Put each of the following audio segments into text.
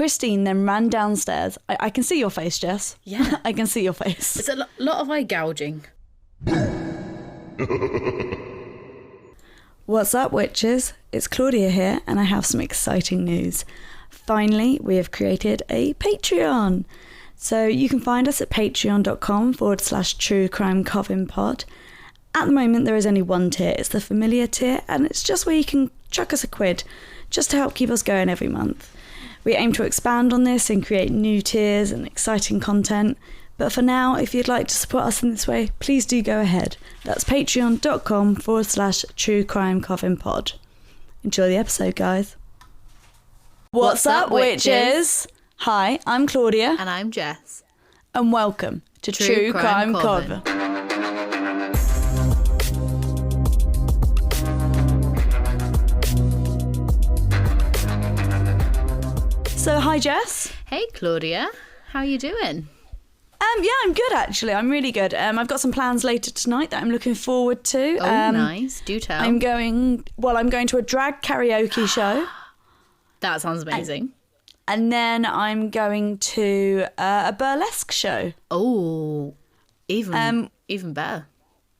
Christine then ran downstairs. I can see your face, Jess. Yeah. I can see your face. It's a lot of eye gouging. What's up, witches? It's Claudia here, and I have some exciting news. Finally, we have created a Patreon. So you can find us at patreon.com/truecrimecovenpod. At the moment, there is only one tier. It's the familiar tier, and it's just where you can chuck us £1 just to help keep us going every month. We aim to expand on this and create new tiers and exciting content. But for now, if you'd like to support us in this way, please do go ahead. That's patreon.com/truecrimecovenpod. Enjoy the episode, guys. What's up, witches? Hi, I'm Claudia. And I'm Jess. And welcome to True Crime Coven. So, hi, Jess. Hey, Claudia. How you doing? Yeah, I'm good, actually. I'm really good. I've got some plans later tonight that I'm looking forward to. Oh, nice. Do tell. I'm going to a drag karaoke show. That sounds amazing. And then I'm going to a burlesque show. Oh, even better.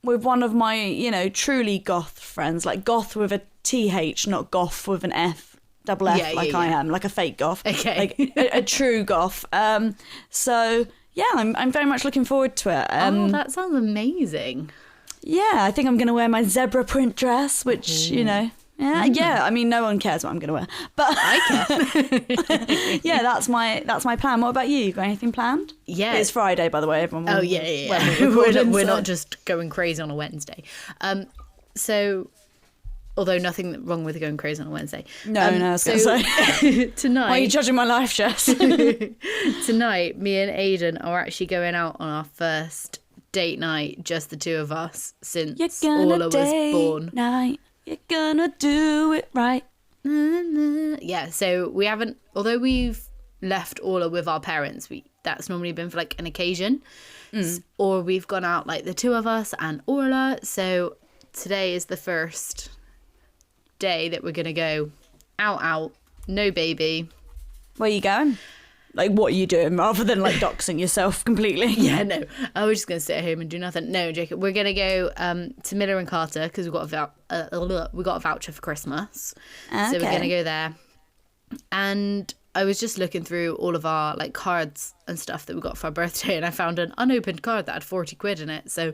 With one of my, truly goth friends. Like goth with a TH, not goth with an F. Double F, I am, like a fake goth. Okay. Like a true goth. So, yeah, I'm very much looking forward to it. That sounds amazing. Yeah, I think I'm going to wear my zebra print dress, which, Yeah, I mean, no one cares what I'm going to wear. But I care. Yeah, that's my plan. What about you? You got anything planned? Yeah. It's Friday, by the way. Everyone will, We're not just going crazy on a Wednesday. So... Although nothing wrong with going crazy on a Wednesday. No, I was going to say. Tonight... Why are you judging my life, Jess? Tonight, me and Aidan are actually going out on our first date night, just the two of us, since Orla was born. Night. You're gonna do it right. Yeah, so we haven't... Although we've left Orla with our parents, that's normally been for like an occasion. Or we've gone out like the two of us and Orla. So today is the first... day that we're gonna go out, no baby. Where are you going? Like, what are you doing, rather than like doxing yourself completely? Yeah, no, I was just gonna sit at home and do nothing. No, Jacob, we're gonna go to Miller and Carter because we got a voucher for Christmas. Okay. So we're gonna go there. And I was just looking through all of our like cards and stuff that we got for our birthday, and I found an unopened card that had 40 quid in it. So I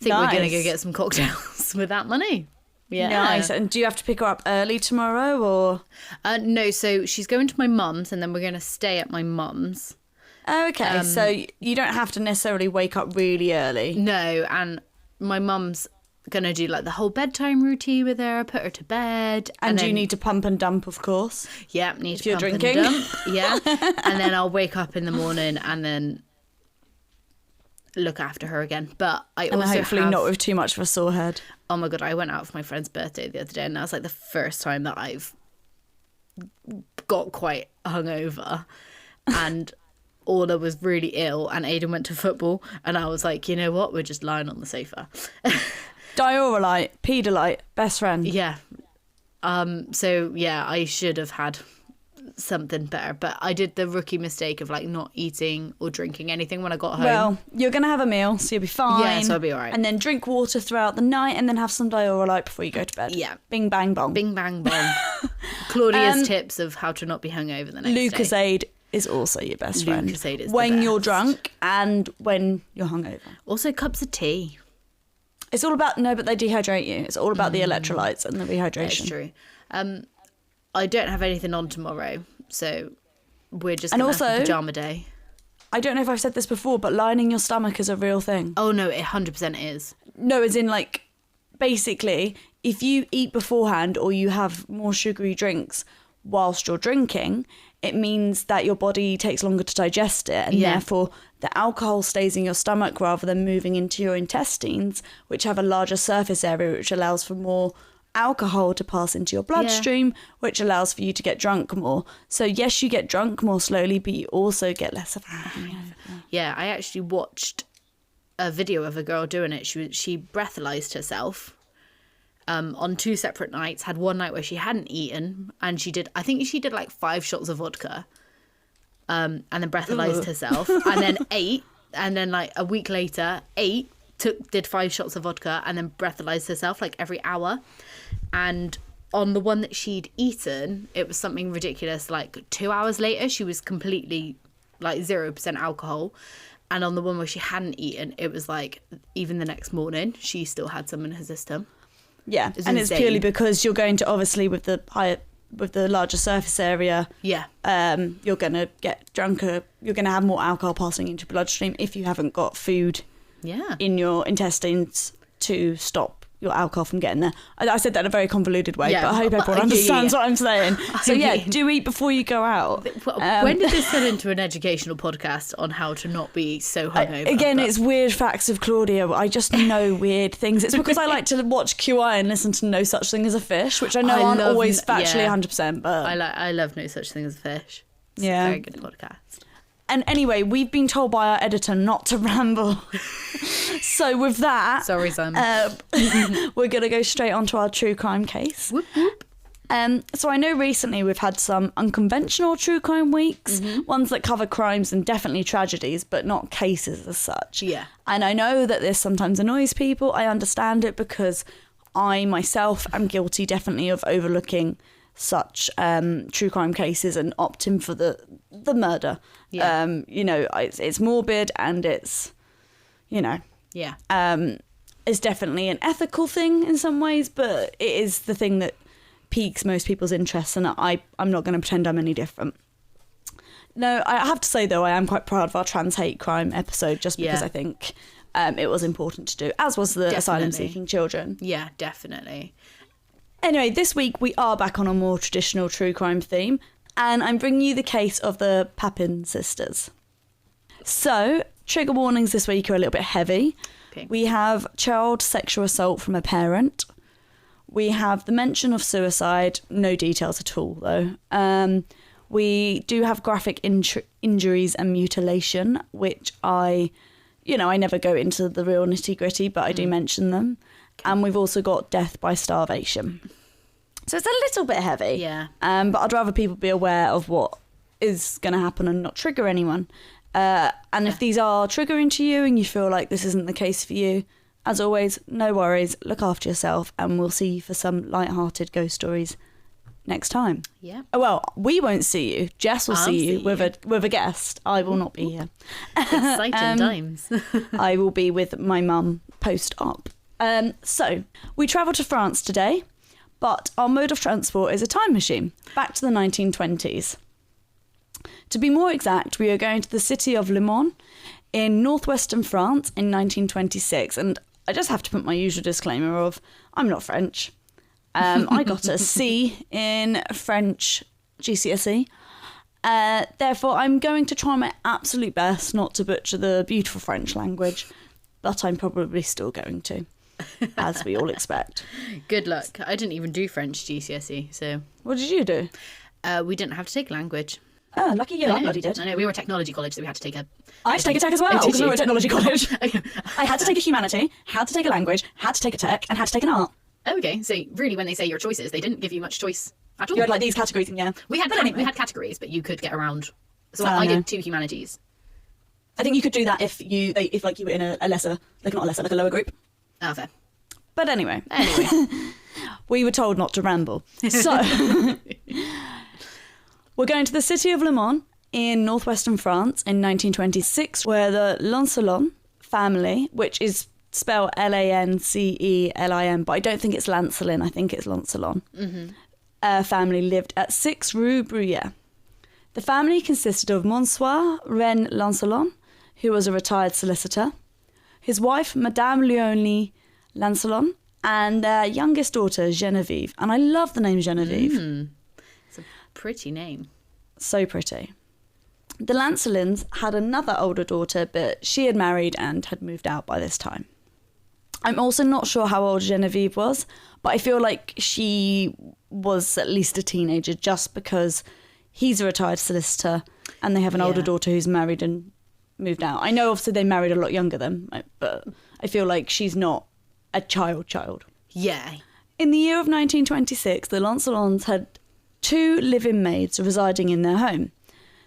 think we're gonna go get some cocktails with that money. Yeah. Nice. And do you have to pick her up early tomorrow, or? No, so she's going to my mum's, and then we're going to stay at my mum's. Oh, okay. So you don't have to necessarily wake up really early. No, and my mum's going to do like the whole bedtime routine with her, put her to bed. And you need to pump and dump, of course. Yeah, need if to you're pump drinking. And dump. Yeah. And then I'll wake up in the morning and then look after her again. But I also hopefully not with too much of a sore head. Oh my God, I went out for my friend's birthday the other day, and that was like the first time that I've got quite hungover. And Orla was really ill, and Aidan went to football, and I was like, you know what? We're just lying on the sofa. Diorolite, Pedalite, best friend. Yeah. So yeah, I should have had something better, but I did the rookie mistake of like not eating or drinking anything when I got home. Well, you're gonna have a meal, so you'll be fine. Yeah, so I'll be all right. And then drink water throughout the night, and then have some Diorolite before you go to bed. Yeah. Bing bang bong. Bing bang bong. Claudia's tips of how to not be hungover the next day. Lucozade is also your best friend. Lucozade is when the you're best. drunk and when you're hungover. Also cups of tea. It's all about but they dehydrate you. It's all about the electrolytes and the rehydration. That's true. I don't have anything on tomorrow, so we're just gonna have a pajama day. I don't know if I've said this before, but lining your stomach is a real thing. Oh no, it 100% is. No, as in like, basically, if you eat beforehand or you have more sugary drinks whilst you're drinking, it means that your body takes longer to digest it, and therefore the alcohol stays in your stomach rather than moving into your intestines, which have a larger surface area, which allows for more alcohol to pass into your bloodstream, which allows for you to get drunk more. So yes, you get drunk more slowly, but you also get less of a hangover. Yeah, I actually watched a video of a girl doing it. She breathalyzed herself on 2 separate nights. Had one night where she hadn't eaten, and I think she did like 5 shots of vodka, and then breathalyzed herself, and then ate, and then like a week later did 5 shots of vodka, and then breathalyzed herself like every hour. And on the one that she'd eaten, it was something ridiculous. Like 2 hours later, she was completely like 0% alcohol. And on the one where she hadn't eaten, it was like even the next morning, she still had some in her system. Yeah, and it's purely because you're going to, obviously, with the larger surface area, yeah, you're going to get drunker. You're going to have more alcohol passing into your bloodstream if you haven't got food in your intestines to stop your alcohol from getting there. I said that in a very convoluted way, but I hope everyone understands what I'm saying. So do eat before you go out. When did this turn into an educational podcast on how to not be so hungover? Again, it's weird facts of Claudia. I just know weird things. It's because I like to watch QI and listen to No Such Thing as a Fish, which I know aren't always factually 100%. But I love No Such Thing as a Fish. It's a very good podcast. And anyway, we've been told by our editor not to ramble. So with that... Sorry, Sam. We're going to go straight on to our true crime case. Whoop, whoop. So I know recently we've had some unconventional true crime weeks, ones that cover crimes and definitely tragedies, but not cases as such. Yeah. And I know that this sometimes annoys people. I understand it because I myself am guilty definitely of overlooking such true crime cases and opting for the murder. Yeah. It's morbid and it's, it's definitely an ethical thing in some ways, but it is the thing that piques most people's interest, and I'm not going to pretend I'm any different. No, I have to say though, I am quite proud of our trans hate crime episode, just because I think it was important to do, as was the asylum seeking children. Yeah, definitely. Anyway, this week we are back on a more traditional true crime theme, and I'm bringing you the case of the Papin sisters. So, trigger warnings this week are a little bit heavy. Okay. We have child sexual assault from a parent. We have the mention of suicide, no details at all though. We do have graphic injuries and mutilation, which I never go into the real nitty gritty, but I do mention them. Okay. And we've also got death by starvation. So it's a little bit heavy. Yeah. But I'd rather people be aware of what is going to happen and not trigger anyone. And if these are triggering to you and you feel like this isn't the case for you, as always, no worries, look after yourself, and we'll see you for some light-hearted ghost stories next time. Yeah. Oh, well, we won't see you. Jess will see you with a guest. I will not be here. Exciting times. I will be with my mum post-op. So, we travel to France today, but our mode of transport is a time machine, back to the 1920s. To be more exact, we are going to the city of Le Mans in northwestern France in 1926, and I just have to put my usual disclaimer of, I'm not French. I got a C in French GCSE. Therefore, I'm going to try my absolute best not to butcher the beautiful French language, but I'm probably still going to, as we all expect. Good luck. I didn't even do French GCSE, so... What did you do? We didn't have to take language. Oh, lucky you. I bloody did. I know, we were a technology college, so we had to take a... I had to take a tech as well, because we were a technology college. I had to take a humanity, had to take a language, had to take a tech, and had to take an art. Oh, okay. So really, when they say your choices, they didn't give you much choice at all. You had like these categories, and we had categories, but you could get around. So I did 2 humanities. I think you could do that if you were in a lesser, like not a lesser, like a lower group. Oh, fair. But anyway, we were told not to ramble. So we're going to the city of Le Mans in northwestern France in 1926, where the Lancelin family, which is spelled Lancelin, but I don't think it's Lancelin, I think it's Lancelin, family lived at 6 Rue Bruyère. The family consisted of Monsieur René Lancelin, who was a retired solicitor, his wife, Madame Leonie Lancelin, and their youngest daughter, Geneviève. And I love the name Geneviève. It's a pretty name. So pretty. The Lancelins had another older daughter, but she had married and had moved out by this time. I'm also not sure how old Geneviève was, but I feel like she was at least a teenager, just because he's a retired solicitor and they have an older daughter who's married and moved out. I know obviously they married a lot younger than, but I feel like she's not a child. Yeah. In the year of 1926, the Lancelins had 2 live-in maids residing in their home.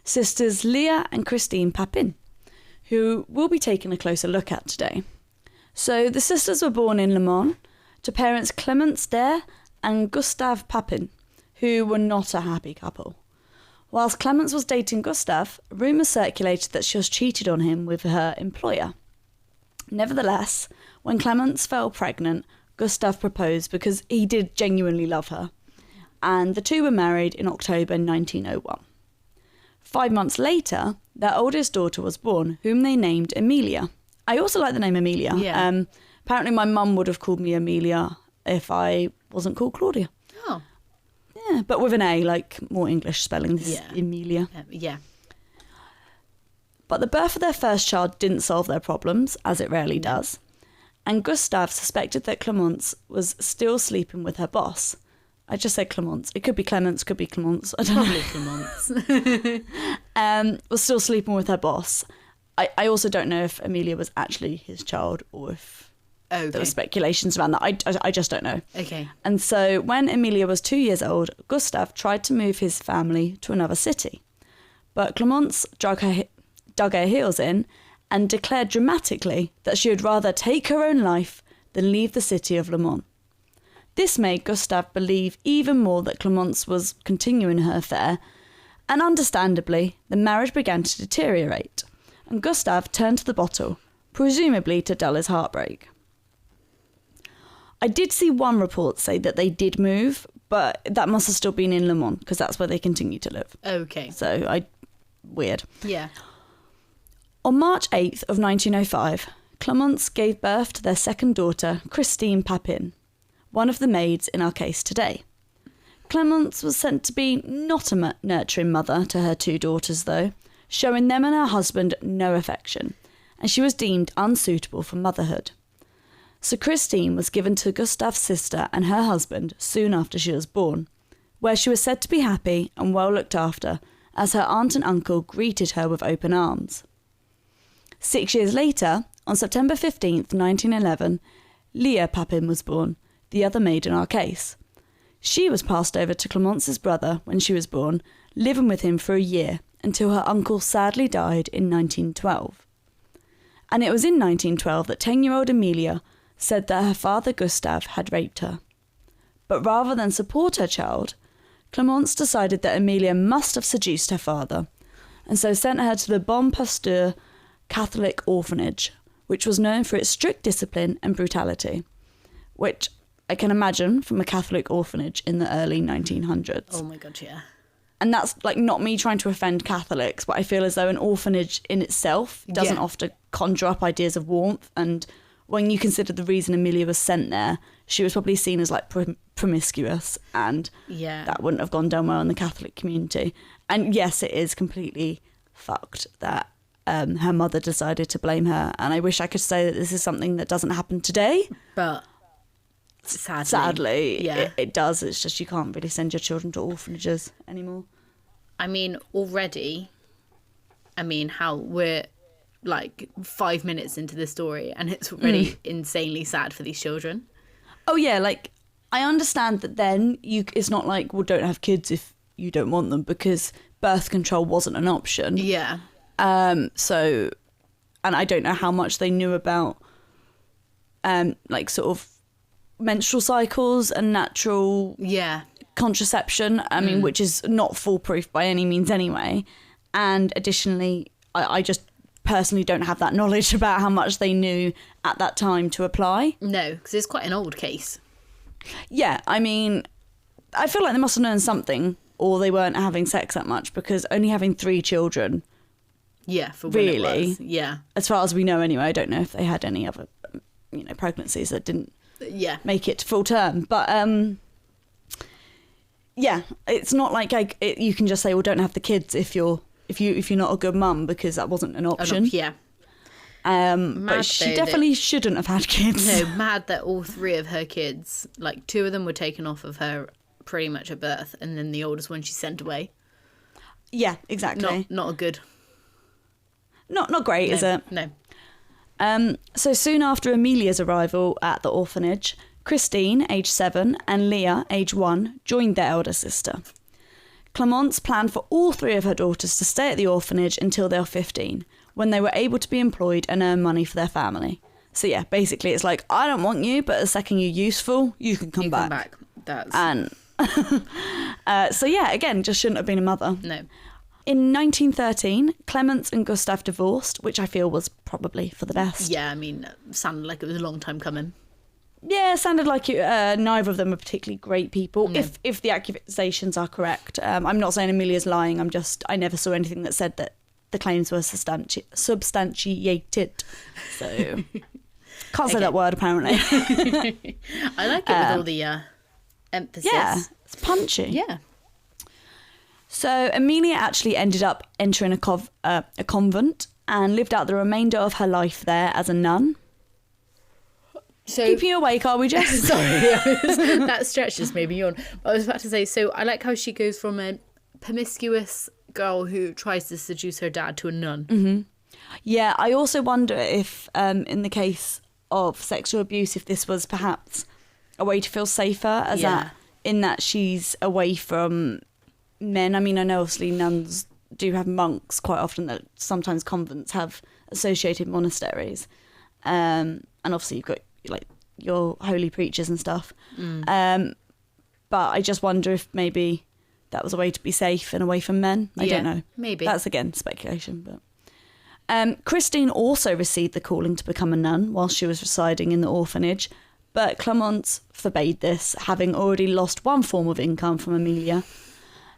sisters Leah and Christine Papin, who we'll be taking a closer look at today. So the sisters were born in Le Mans to parents Clemence Dare and Gustave Papin, who were not a happy couple. Whilst Clemence was dating Gustave, rumours circulated that she was cheated on him with her employer. Nevertheless, when Clemence fell pregnant, Gustave proposed because he did genuinely love her, and the two were married in October 1901. 5 months later, their oldest daughter was born, whom they named Amelia. I also like the name Amelia. Yeah. Apparently my mum would have called me Amelia if I wasn't called Claudia. Oh. Yeah, but with an A, like more English spelling, this is Amelia. Yeah. But the birth of their first child didn't solve their problems, as it rarely does. And Gustave suspected that Clemence was still sleeping with her boss. I just said Clemence. It could be Clemence, could be Clemence. I don't Probably Clemence. was still sleeping with her boss. I also don't know if Amelia was actually his child or if there were speculations around that. I just don't know. Okay. And so when Amelia was 2 years old, Gustave tried to move his family to another city. But Clemence dug her heels in and declared dramatically that she would rather take her own life than leave the city of Le Mans. This made Gustave believe even more that Clemence was continuing her affair, and understandably, the marriage began to deteriorate, and Gustave turned to the bottle, presumably to dull his heartbreak. I did see one report say that they did move, but that must have still been in Le Mans, because that's where they continue to live. Okay. So, weird. Yeah. On March 8th of 1905, Clemence gave birth to their second daughter, Christine Papin, one of the maids in our case today. Clemence was sent to be not a nurturing mother to her two daughters, though, showing them and her husband no affection, and she was deemed unsuitable for motherhood. So Christine was given to Gustave's sister and her husband soon after she was born, where she was said to be happy and well looked after, as her aunt and uncle greeted her with open arms. 6 years later, on September 15th, 1911, Leah Papin was born, the other maid in our case. She was passed over to Clemence's brother when she was born, living with him for a year until her uncle sadly died in 1912. And it was in 1912 that 10-year-old Amelia said that her father Gustave had raped her. But rather than support her child, Clemence decided that Amelia must have seduced her father, and so sent her to the Bon Pasteur Catholic orphanage, which was known for its strict discipline and brutality, which I can imagine from a Catholic orphanage in the early 1900s. Oh my God, yeah. And that's like not me trying to offend Catholics, but I feel as though an orphanage in itself doesn't often conjure up ideas of warmth. And when you consider the reason Amelia was sent there, she was probably seen as like promiscuous, and that wouldn't have gone down well in the Catholic community. And yes, it is completely fucked that her mother decided to blame her. And I wish I could say that this is something that doesn't happen today. But sadly it does. It's just you can't really send your children to orphanages anymore. I mean, already, how we're like 5 minutes into the story and it's already insanely sad for these children. Oh yeah, like I understand that then it's not like, well, don't have kids if you don't want them, because birth control wasn't an option. Yeah. So, and I don't know how much they knew about like sort of menstrual cycles and natural contraception, which is not foolproof by any means anyway. And additionally, I just personally don't have that knowledge about how much they knew at that time to apply. No, because it's quite an old case. Yeah, I feel like they must have known something, or they weren't having sex that much, because only having 3 children. Yeah, for when it was. Yeah. As far as we know anyway, I don't know if they had any other, pregnancies that didn't make it to full term. But it's not like you can just say, well, don't have the kids if you're not a good mum, because that wasn't an option. But she definitely shouldn't have had kids. No, mad that all 3 of her kids, like 2 of them were taken off of her pretty much at birth, and then the oldest one she sent away. Yeah, exactly. Not a good. Not great, is it? No. So soon after Amelia's arrival at the orphanage, Christine, age 7, and Leah, age 1, joined their elder sister. Clemence planned for all 3 of her daughters to stay at the orphanage until they were 15, when they were able to be employed and earn money for their family. So yeah, basically it's like, I don't want you, but the second you're useful, you can come back. That's... And so yeah, again, just shouldn't have been a mother. No. In 1913, Clemence and Gustav divorced, which I feel was probably for the best. Yeah, I mean, sounded like it was a long time coming. Yeah, sounded like neither of them are particularly great people, No. if the accusations are correct. I'm not saying Amelia's lying, I never saw anything that said that the claims were substantiated. So, can't say that word apparently. I like it with all the emphasis. Yeah, it's punchy. Yeah. So Amelia actually ended up entering a convent and lived out the remainder of her life there as a nun. So, keeping you awake, are we, Jess? Sorry, that stretch just made me yawn. I was about to say, so I like how she goes from a promiscuous girl who tries to seduce her dad to a nun. Mm-hmm. Yeah, I also wonder if, in the case of sexual abuse, if this was perhaps a way to feel safer, in that she's away from men. I mean, I know obviously nuns do have monks quite often, that sometimes convents have associated monasteries. And obviously you've got like your holy preachers and stuff. But I just wonder if maybe that was a way to be safe and away from men. I don't know. Maybe. That's again speculation, but Christine also received the calling to become a nun while she was residing in the orphanage, but Clemence forbade this, having already lost one form of income from Amelia.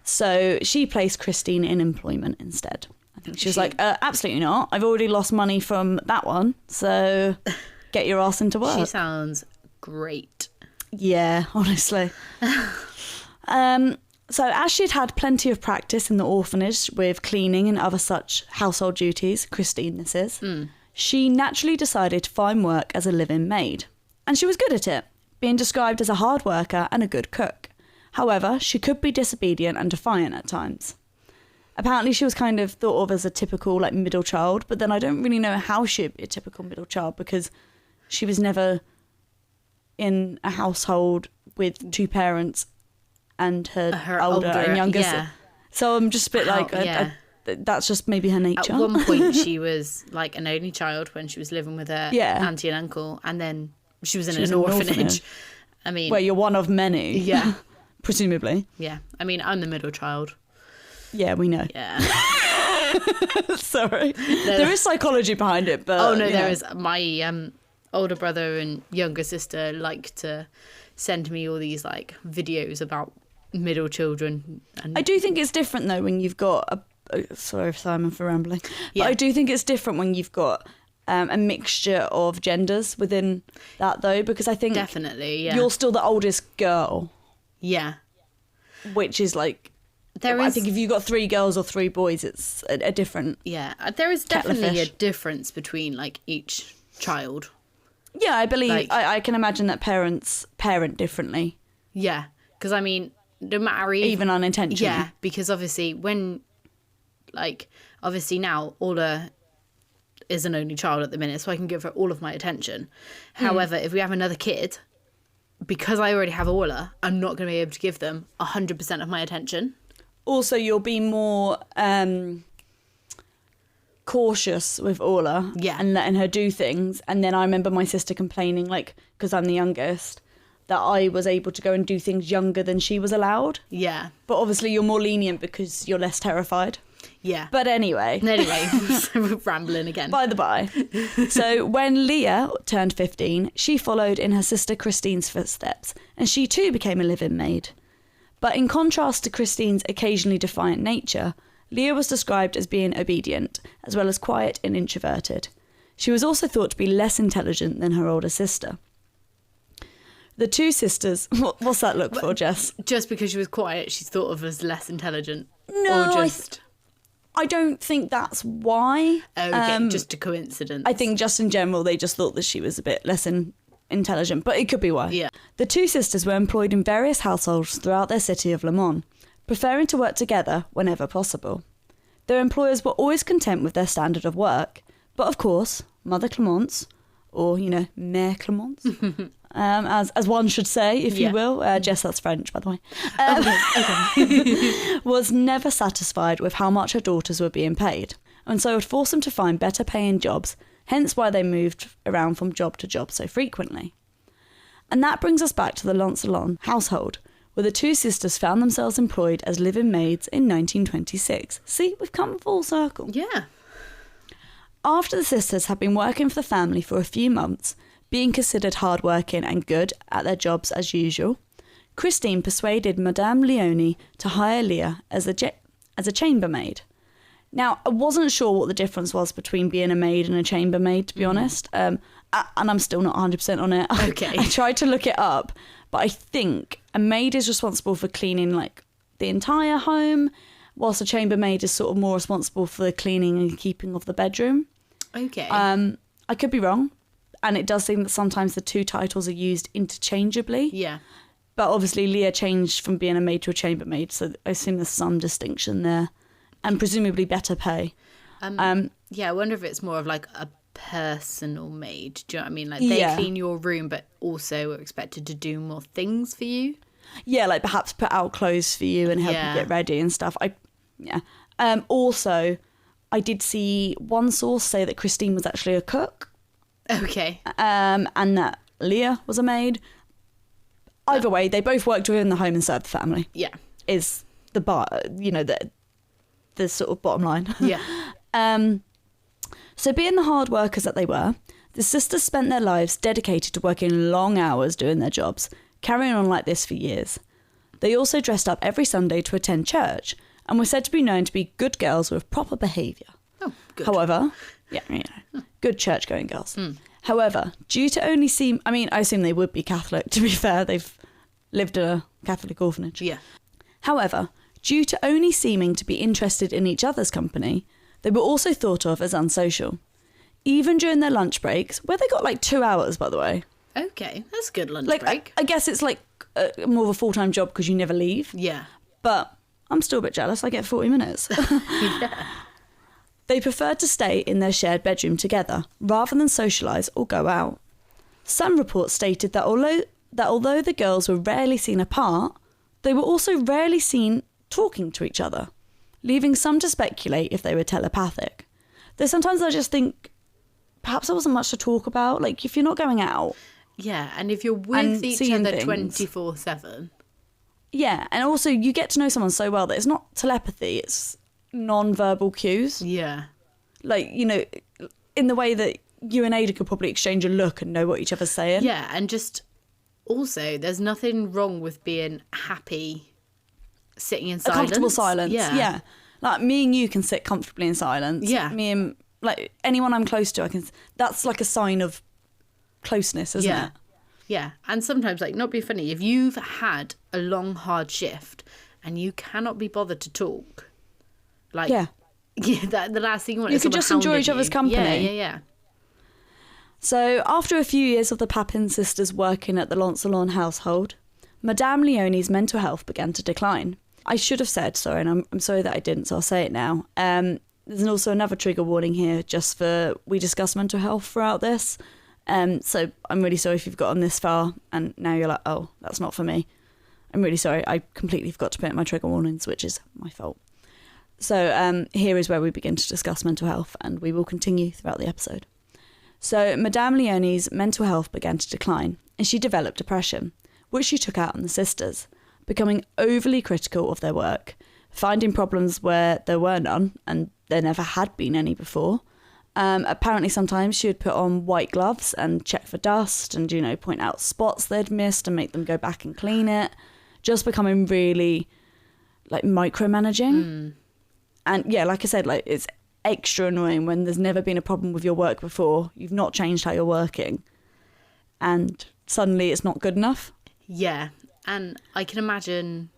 So she placed Christine in employment instead. I think she was like, absolutely not. I've already lost money from that one, so get your ass into work. She sounds great. Yeah, honestly. So as she'd had plenty of practice in the orphanage with cleaning and other such household duties, Christine this is, she naturally decided to find work as a live-in maid. And she was good at it, being described as a hard worker and a good cook. However, she could be disobedient and defiant at times. Apparently she was kind of thought of as a typical like middle child, but then I don't really know how she'd be a typical middle child because she was never in a household with 2 parents and her older and younger. Yeah. So I'm just a bit that's just maybe her nature. At one point she was like an only child when she was living with her auntie and uncle, and then she was in an orphanage. I mean, where you're one of many. Yeah. Presumably. Yeah. I mean, I'm the middle child. Yeah, we know. Yeah. Sorry. There is psychology behind it, but... Oh, no, there is. My older brother and younger sister like to send me all these, like, videos about middle children. And I do think it's different, though, when you've got... sorry, Simon, for rambling. But I do think it's different when you've got a mixture of genders within that, though, because I think... Definitely, yeah. You're still the oldest girl. Yeah. Which is, like... I think if you've got 3 girls or 3 boys, it's a different... Yeah, there is definitely a difference between, like, each child. Yeah, I believe... Like, I can imagine that parents parent differently. Yeah, because, I mean, no matter... Even unintentionally. Yeah, because obviously when... Like, obviously now, Ola is an only child at the minute, so I can give her all of my attention. However, if we have another kid, because I already have Ola, I'm not going to be able to give them 100% of my attention. Also, you'll be more cautious with Orla and letting her do things. And then I remember my sister complaining, like, because I'm the youngest, that I was able to go and do things younger than she was allowed. Yeah. But obviously you're more lenient because you're less terrified. Yeah. But anyway. We're rambling again. By the by. So when Leah turned 15, she followed in her sister Christine's footsteps, and she too became a live-in maid. But in contrast to Christine's occasionally defiant nature, Leah was described as being obedient, as well as quiet and introverted. She was also thought to be less intelligent than her older sister. The 2 sisters... What's that look for, Jess? Just because she was quiet, she's thought of as less intelligent? No, or just... I don't think that's why. Okay, just a coincidence. I think just in general, they just thought that she was a bit less intelligent, but it could be why. Yeah. The 2 sisters were employed in various households throughout their city of Le Mans, preferring to work together whenever possible. Their employers were always content with their standard of work, but of course, Mother Clemence, or, Mère Clemence, as one should say, if you will. Jess, that's French, by the way. Okay. Was never satisfied with how much her daughters were being paid, and so would force them to find better paying jobs, hence why they moved around from job to job so frequently. And that brings us back to the Lancelot household, where the two sisters found themselves employed as living maids in 1926. See, we've come full circle. Yeah. After the sisters had been working for the family for a few months, being considered hardworking and good at their jobs as usual, Christine persuaded Madame Leone to hire Leah as a chambermaid. Now, I wasn't sure what the difference was between being a maid and a chambermaid, to be honest, and I'm still not 100% on it. Okay. I tried to look it up, but I think a maid is responsible for cleaning like the entire home, whilst a chambermaid is sort of more responsible for the cleaning and keeping of the bedroom. Okay. I could be wrong, and it does seem that sometimes the two titles are used interchangeably. Yeah. But obviously Leah changed from being a maid to a chambermaid, so I assume there's some distinction there, and presumably better pay. Yeah, I wonder if it's more of like a personal maid. Do you know what I mean? Like they clean your room, but also are expected to do more things for you. Yeah, like perhaps put out clothes for you and help you get ready and stuff. Also, I did see one source say that Christine was actually a cook. Okay. And that Leah was a maid. Either way, they both worked within the home and served the family. Yeah. Is the the sort of bottom line. Yeah. So being the hard workers that they were, the sisters spent their lives dedicated to working long hours doing their jobs, carrying on like this for years. They also dressed up every Sunday to attend church and were said to be known to be good girls with proper behaviour. Oh, good. However, good church-going girls. However, due to only I assume they would be Catholic, to be fair. They've lived in a Catholic orphanage. Yeah. However, due to only seeming to be interested in each other's company, they were also thought of as unsocial. Even during their lunch breaks, where they got like 2 hours, by the way. Okay, that's a good lunch I break. guess it's like more of a full-time job because you never leave. Yeah. But I'm still a bit jealous. I get 40 minutes. Yeah. They preferred to stay in their shared bedroom together rather than socialise or go out. Some reports stated that although the girls were rarely seen apart, they were also rarely seen talking to each other, leaving some to speculate if they were telepathic. Though sometimes I just think perhaps there wasn't much to talk about. Like, if you're not going out. Yeah, and if you're with and each seeing other things. 24/7. Yeah, and also you get to know someone so well that it's not telepathy, it's non-verbal cues. Yeah. Like, in the way that you and Ada could probably exchange a look and know what each other's saying. Yeah, and just also, there's nothing wrong with being happy sitting in silence. A comfortable silence. Yeah. Like, me and you can sit comfortably in silence. Yeah. Me and, like, anyone I'm close to, that's like a sign of closeness, isn't it? Yeah, and sometimes, like, not be funny, if you've had a long, hard shift and you cannot be bothered to talk, like, the last thing you want you is could someone just enjoy hounding each other's you. company. Yeah. So, after a few years of the Papin sisters working at the Lancelot household, Madame Leone's mental health began to decline. I should have said, sorry, and I'm sorry that I didn't, so I'll say it now. There's also another trigger warning here, just for we discuss mental health throughout this. So I'm really sorry if you've gotten this far and now you're like, oh, that's not for me. I'm really sorry. I completely forgot to put in my trigger warnings, which is my fault. So here is where we begin to discuss mental health, and we will continue throughout the episode. So Madame Leone's mental health began to decline, and she developed depression, which she took out on the sisters, becoming overly critical of their work, finding problems where there were none, and there never had been any before. Apparently sometimes she would put on white gloves and check for dust and, point out spots they'd missed and make them go back and clean it, just becoming really, like, micromanaging. And yeah, like I said, like, it's extra annoying when there's never been a problem with your work before, you've not changed how you're working, and suddenly it's not good enough. Yeah, and I can imagine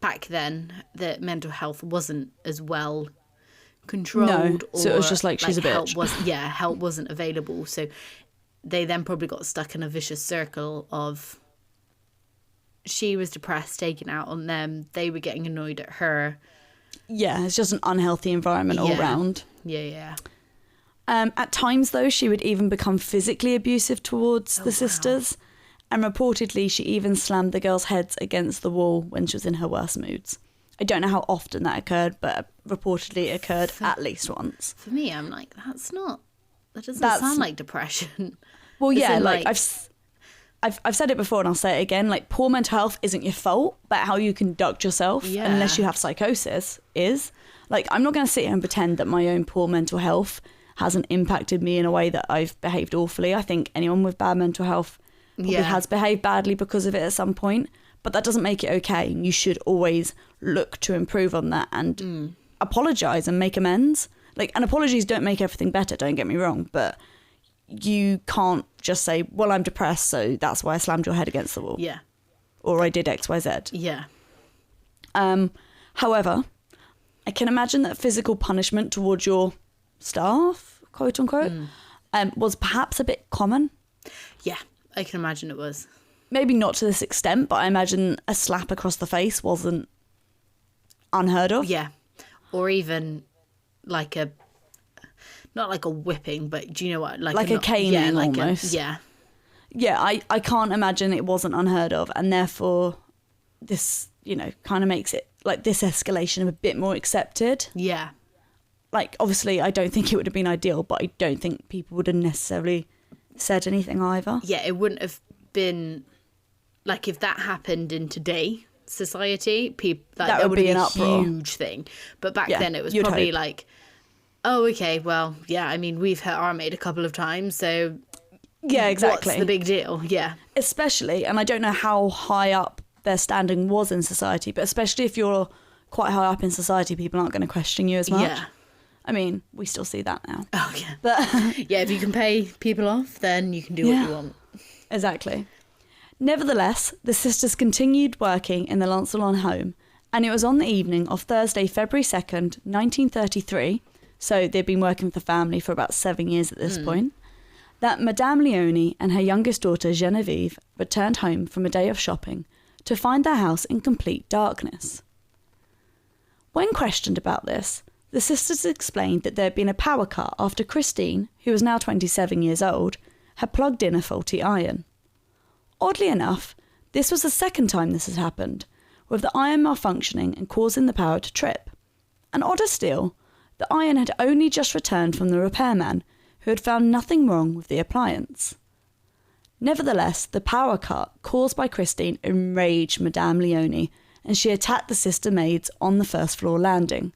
back then that mental health wasn't as well controlled. No, so it was just like she's a bitch. Help wasn't available, so they then probably got stuck in a vicious circle of she was depressed, taken out on them, they were getting annoyed at her. Yeah, it's just an unhealthy environment all round. Yeah. At times, though, she would even become physically abusive towards the sisters. and reportedly she even slammed the girls' heads against the wall when she was in her worst moods. I don't know how often that occurred, but reportedly it occurred at least once. For me, I'm like, that doesn't sound like depression. Well, yeah, like I've said it before and I'll say it again, like poor mental health isn't your fault, but how you conduct yourself, unless you have psychosis, is. Like, I'm not going to sit here and pretend that my own poor mental health hasn't impacted me in a way that I've behaved awfully. I think anyone with bad mental health probably has behaved badly because of it at some point, but that doesn't make it okay. You should always look to improve on that and apologise and make amends. Like, and apologies don't make everything better, don't get me wrong, but you can't just say, well, I'm depressed, so that's why I slammed your head against the wall. Yeah. Or I did X, Y, Z. Yeah. However, I can imagine that physical punishment towards your staff, quote unquote, was perhaps a bit common. Yeah, I can imagine it was. Maybe not to this extent, but I imagine a slap across the face wasn't unheard of. Yeah. Or even like not like a whipping, but do you know what? Like a caning almost. Yeah, I can't imagine it wasn't unheard of, and therefore this, kind of makes it like this escalation a bit more accepted. Yeah. Like, obviously, I don't think it would have been ideal, but I don't think people would have necessarily said anything either. Yeah, it wouldn't have been like if that happened in today society, that would be an uproar. Huge thing. But back then it was probably like, oh, okay, well, yeah, I mean, we've hurt our maid a couple of times, so yeah, exactly. What's the big deal? Yeah. Especially, and I don't know how high up their standing was in society, but especially if you're quite high up in society, people aren't going to question you as much. Yeah. I mean, we still see that now. Oh, yeah. But yeah, if you can pay people off, then you can do what you want. Exactly. Nevertheless, the sisters continued working in the Lancelot home, and it was on the evening of Thursday, February 2nd, 1933, so they'd been working with the family for about 7 years at this point, that Madame Leone and her youngest daughter, Genevieve, returned home from a day of shopping to find their house in complete darkness. When questioned about this, the sisters explained that there had been a power cut after Christine, who was now 27 years old, had plugged in a faulty iron. Oddly enough, this was the second time this had happened, with the iron malfunctioning and causing the power to trip. And odder still, the iron had only just returned from the repairman, who had found nothing wrong with the appliance. Nevertheless, the power cut caused by Christine enraged Madame Leone, and she attacked the sister maids on the first floor landing.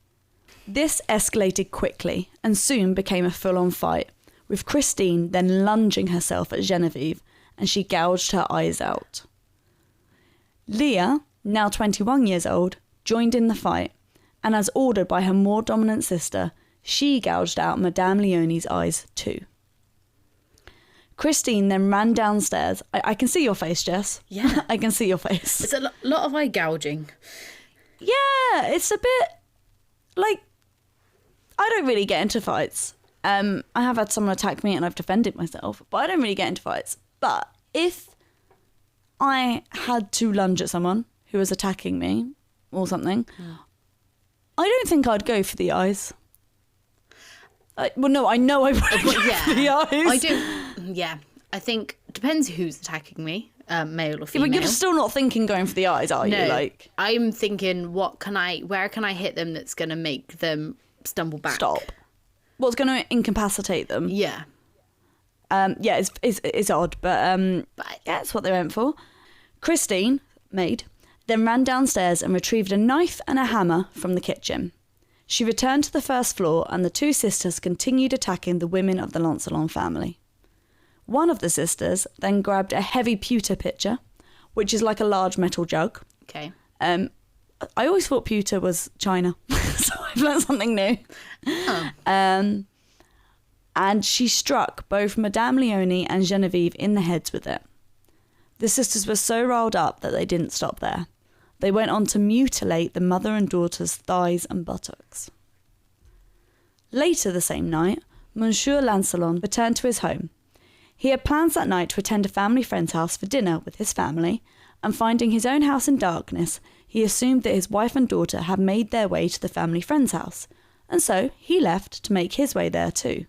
This escalated quickly and soon became a full-on fight, with Christine then lunging herself at Genevieve, and she gouged her eyes out. Leah, now 21 years old, joined in the fight, and as ordered by her more dominant sister, she gouged out Madame Leone's eyes too. Christine then ran downstairs. I can see your face, Jess. Yeah. I can see your face. It's a lot of eye gouging. Yeah, it's a bit like, I don't really get into fights. I have had someone attack me and I've defended myself, but I don't really get into fights. But if I had to lunge at someone who was attacking me or something, I don't think I'd go for the eyes. Well, no, I know I wouldn't go for the eyes. I don't. Yeah, I think it depends who's attacking me, male or female. But you're still not thinking going for the eyes, are you? Like, I'm thinking, where can I hit them that's going to make them stumble back? Stop. What's going to incapacitate them? Yeah. Yeah, it's odd, but yeah, it's what they went for. Christine, maid, then ran downstairs and retrieved a knife and a hammer from the kitchen. She returned to the first floor and the two sisters continued attacking the women of the Lancelot family. One of the sisters then grabbed a heavy pewter pitcher, which is like a large metal jug. Okay. I always thought pewter was china, so I've learned something new. Oh. And she struck both Madame Leone and Genevieve in the heads with it. The sisters were so riled up that they didn't stop there. They went on to mutilate the mother and daughter's thighs and buttocks. Later the same night, Monsieur Lancelot returned to his home. He had plans that night to attend a family friend's house for dinner with his family, and finding his own house in darkness, he assumed that his wife and daughter had made their way to the family friend's house, and so he left to make his way there too.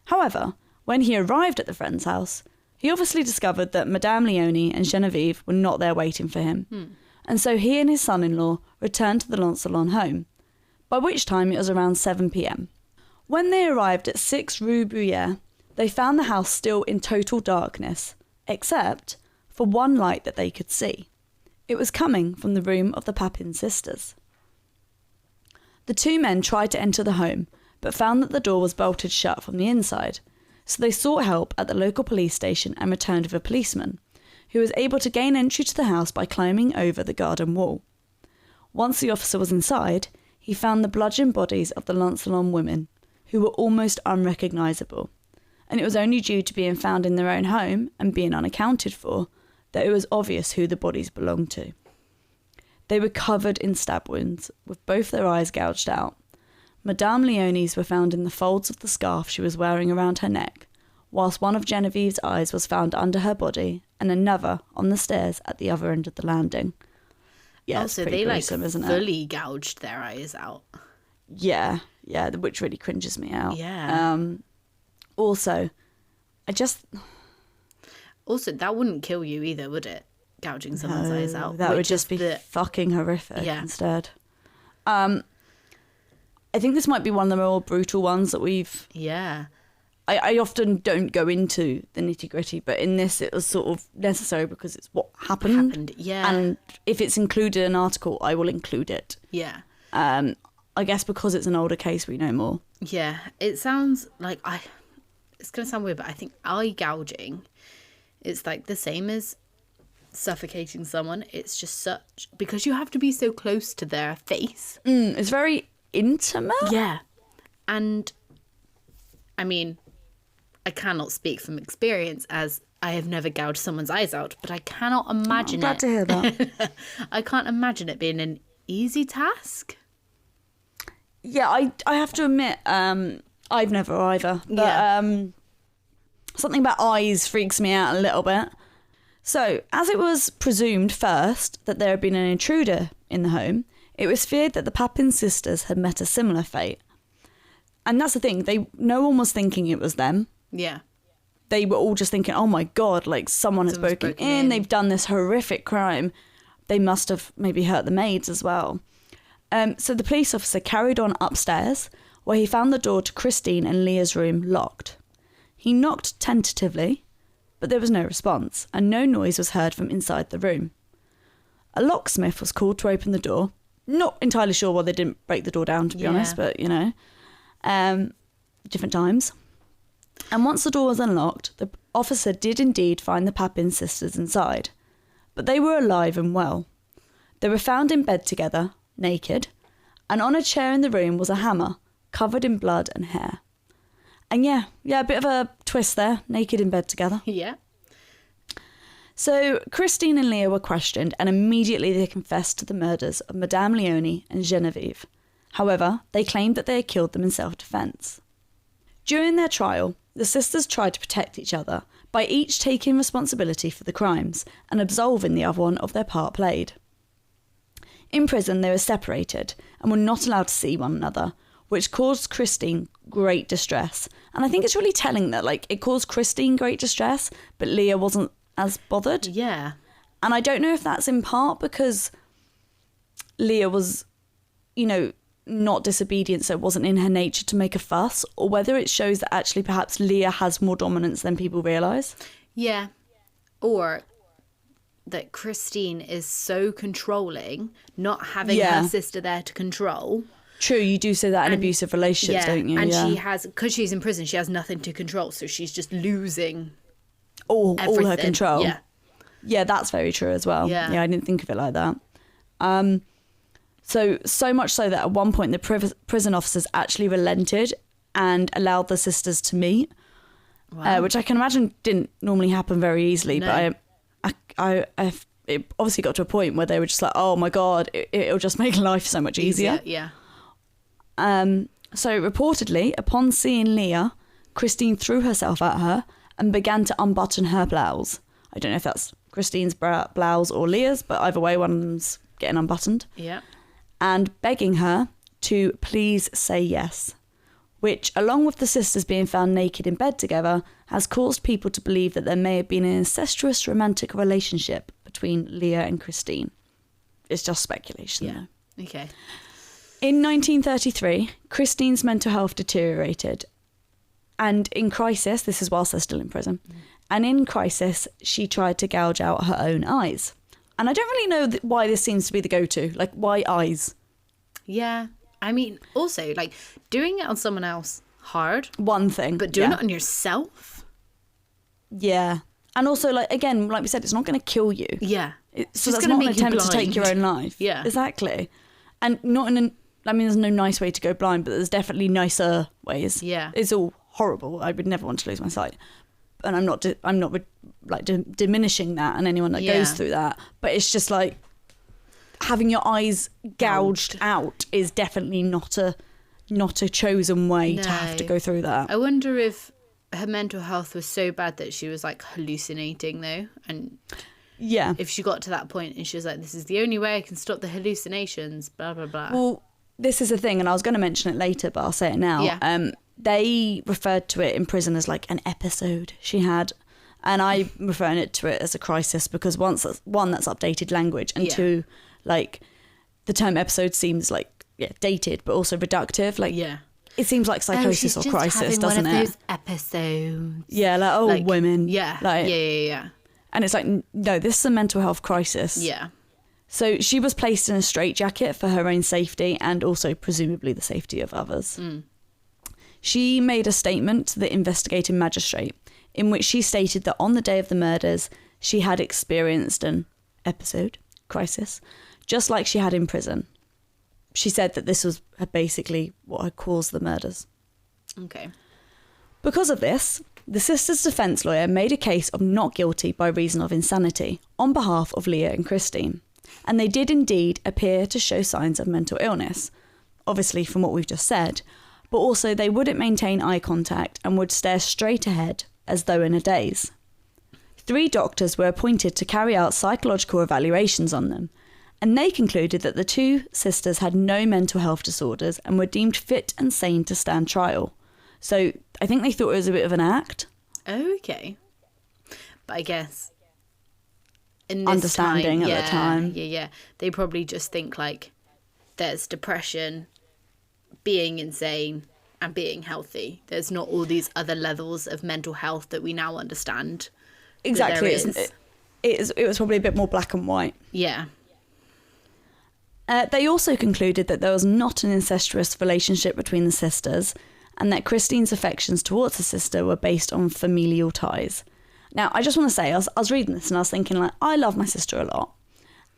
However, when he arrived at the friend's house, He obviously discovered that Madame Leonie and Genevieve were not there waiting for him. And so he and his son-in-law returned to the Lancelon home, by which time it was around 7 p.m. When they arrived at 6 Rue Bruyère, they found the house still in total darkness, except for one light that they could see. It was coming from the room of the Papin sisters. The two men tried to enter the home, but found that the door was bolted shut from the inside, so they sought help at the local police station and returned with a policeman, who was able to gain entry to the house by climbing over the garden wall. Once the officer was inside, he found the bludgeoned bodies of the Lancelon women, who were almost unrecognisable, and it was only due to being found in their own home and being unaccounted for that it was obvious who the bodies belonged to. They were covered in stab wounds, with both their eyes gouged out. Madame Leonie's were found in the folds of the scarf she was wearing around her neck, whilst one of Genevieve's eyes was found under her body and another on the stairs at the other end of the landing. Yeah, it's so pretty they gruesome, isn't it? fully gouged their eyes out. Yeah, which really cringes me out. Yeah. Also, that wouldn't kill you either, would it? Gouging someone's eyes out. That would just be fucking horrific instead. I think this might be one of the more brutal ones that we've... Yeah. I often don't go into the nitty-gritty, but in this it was sort of necessary because it's what happened. Yeah. And if it's included in an article, I will include it. Yeah. I guess because it's an older case, we know more. Yeah. It sounds like it's going to sound weird, but I think eye gouging is like the same as suffocating someone. It's just because you have to be so close to their face. It's very intimate. Yeah. And I mean, I cannot speak from experience as I have never gouged someone's eyes out, but I cannot imagine I'm glad to hear that. I can't imagine it being an easy task. Yeah, I have to admit, I've never either. But Yeah. Something about eyes freaks me out a little bit. So, as it was presumed first that there had been an intruder in the home, it was feared that the Papin sisters had met a similar fate. And that's the thing, no one was thinking it was them. Yeah. They were all just thinking, oh my God, like someone has broken in, they've done this horrific crime. They must have maybe hurt the maids as well. So the police officer carried on upstairs, where he found the door to Christine and Leah's room locked. He knocked tentatively, but there was no response, and no noise was heard from inside the room. A locksmith was called to open the door. Not entirely sure why they didn't break the door down, to be honest, but, you know, different times. And once the door was unlocked, the officer did indeed find the Papin sisters inside, but they were alive and well. They were found in bed together, naked, and on a chair in the room was a hammer, covered in blood and hair. And yeah, a bit of a twist there, naked in bed together. Yeah. So Christine and Leah were questioned, and immediately they confessed to the murders of Madame Leonie and Genevieve. However, they claimed that they had killed them in self-defence. During their trial, the sisters tried to protect each other by each taking responsibility for the crimes and absolving the other one of their part played. In prison, they were separated and were not allowed to see one another, which caused Christine great distress. And I think it's really telling that, like, it caused Christine great distress, but Leah wasn't as bothered. Yeah. And I don't know if that's in part because Leah was, you know, not disobedient, so it wasn't in her nature to make a fuss, or whether it shows that actually perhaps Leah has more dominance than people realise. Yeah. Or that Christine is so controlling, not having her sister there to control. True, you do say that in abusive relationships, don't you? And she has, because she's in prison, she has nothing to control, so she's just losing all her control. Yeah, that's very true as well. Yeah, I didn't think of it like that. So much so that at one point the prison officers actually relented and allowed the sisters to meet, which I can imagine didn't normally happen very easily. No. But it obviously got to a point where they were just like, oh my God, it'll just make life so much easier. Yeah. So reportedly, upon seeing Leah, Christine threw herself at her and began to unbutton her blouse. I don't know if that's Christine's blouse or Leah's, but either way, one of them's getting unbuttoned. Yeah. And begging her to please say yes, which, along with the sisters being found naked in bed together, has caused people to believe that there may have been an incestuous romantic relationship between Leah and Christine. It's just speculation, though. Okay. In 1933, Christine's mental health deteriorated. And in crisis, this is whilst they're still in prison, and in crisis, she tried to gouge out her own eyes. And I don't really know why this seems to be the go-to. Like, why eyes? Yeah. I mean, also, like, doing it on someone else, hard. One thing. But doing it on yourself? Yeah. And also, like, again, like we said, it's not going to kill you. Yeah. So that's not an attempt to take your own life. Yeah. Exactly. And not in an... I mean, there's no nice way to go blind, but there's definitely nicer ways. Yeah. It's all horrible. I would never want to lose my sight. And I'm not diminishing that and anyone that goes through that. But it's just like... having your eyes gouged out is definitely not a chosen way to have to go through that. I wonder if her mental health was so bad that she was like hallucinating though, and if she got to that point and she was like, this is the only way I can stop the hallucinations, blah blah blah. Well, this is the thing, and I was going to mention it later, but I'll say it now. They referred to it in prison as like an episode she had. And I'm referring to it as a crisis because that's updated language, and two, like, the term episode seems like dated but also reductive. Like, it seems like psychosis or crisis, doesn't it? One of those episodes. Yeah, like, women. Yeah, like, yeah. And it's like, no, this is a mental health crisis. Yeah. So she was placed in a straitjacket for her own safety and also presumably the safety of others. She made a statement to the investigating magistrate in which she stated that on the day of the murders, she had experienced an episode, crisis, just like she had in prison. She said that this was basically what had caused the murders. Okay. Because of this, the sisters' defence lawyer made a case of not guilty by reason of insanity on behalf of Leah and Christine. And they did indeed appear to show signs of mental illness, obviously from what we've just said, but also they wouldn't maintain eye contact and would stare straight ahead as though in a daze. 3 doctors were appointed to carry out psychological evaluations on them, and they concluded that the 2 sisters had no mental health disorders and were deemed fit and sane to stand trial. So I think they thought it was a bit of an act. Oh, okay. But I guess in this understanding time, at the time. Yeah. They probably just think like there's depression, being insane, and being healthy. There's not all these other levels of mental health that we now understand. Exactly. It was probably a bit more black and white. Yeah. They also concluded that there was not an incestuous relationship between the sisters, and that Christine's affections towards her sister were based on familial ties. Now, I just want to say, I was reading this and I was thinking, like, I love my sister a lot.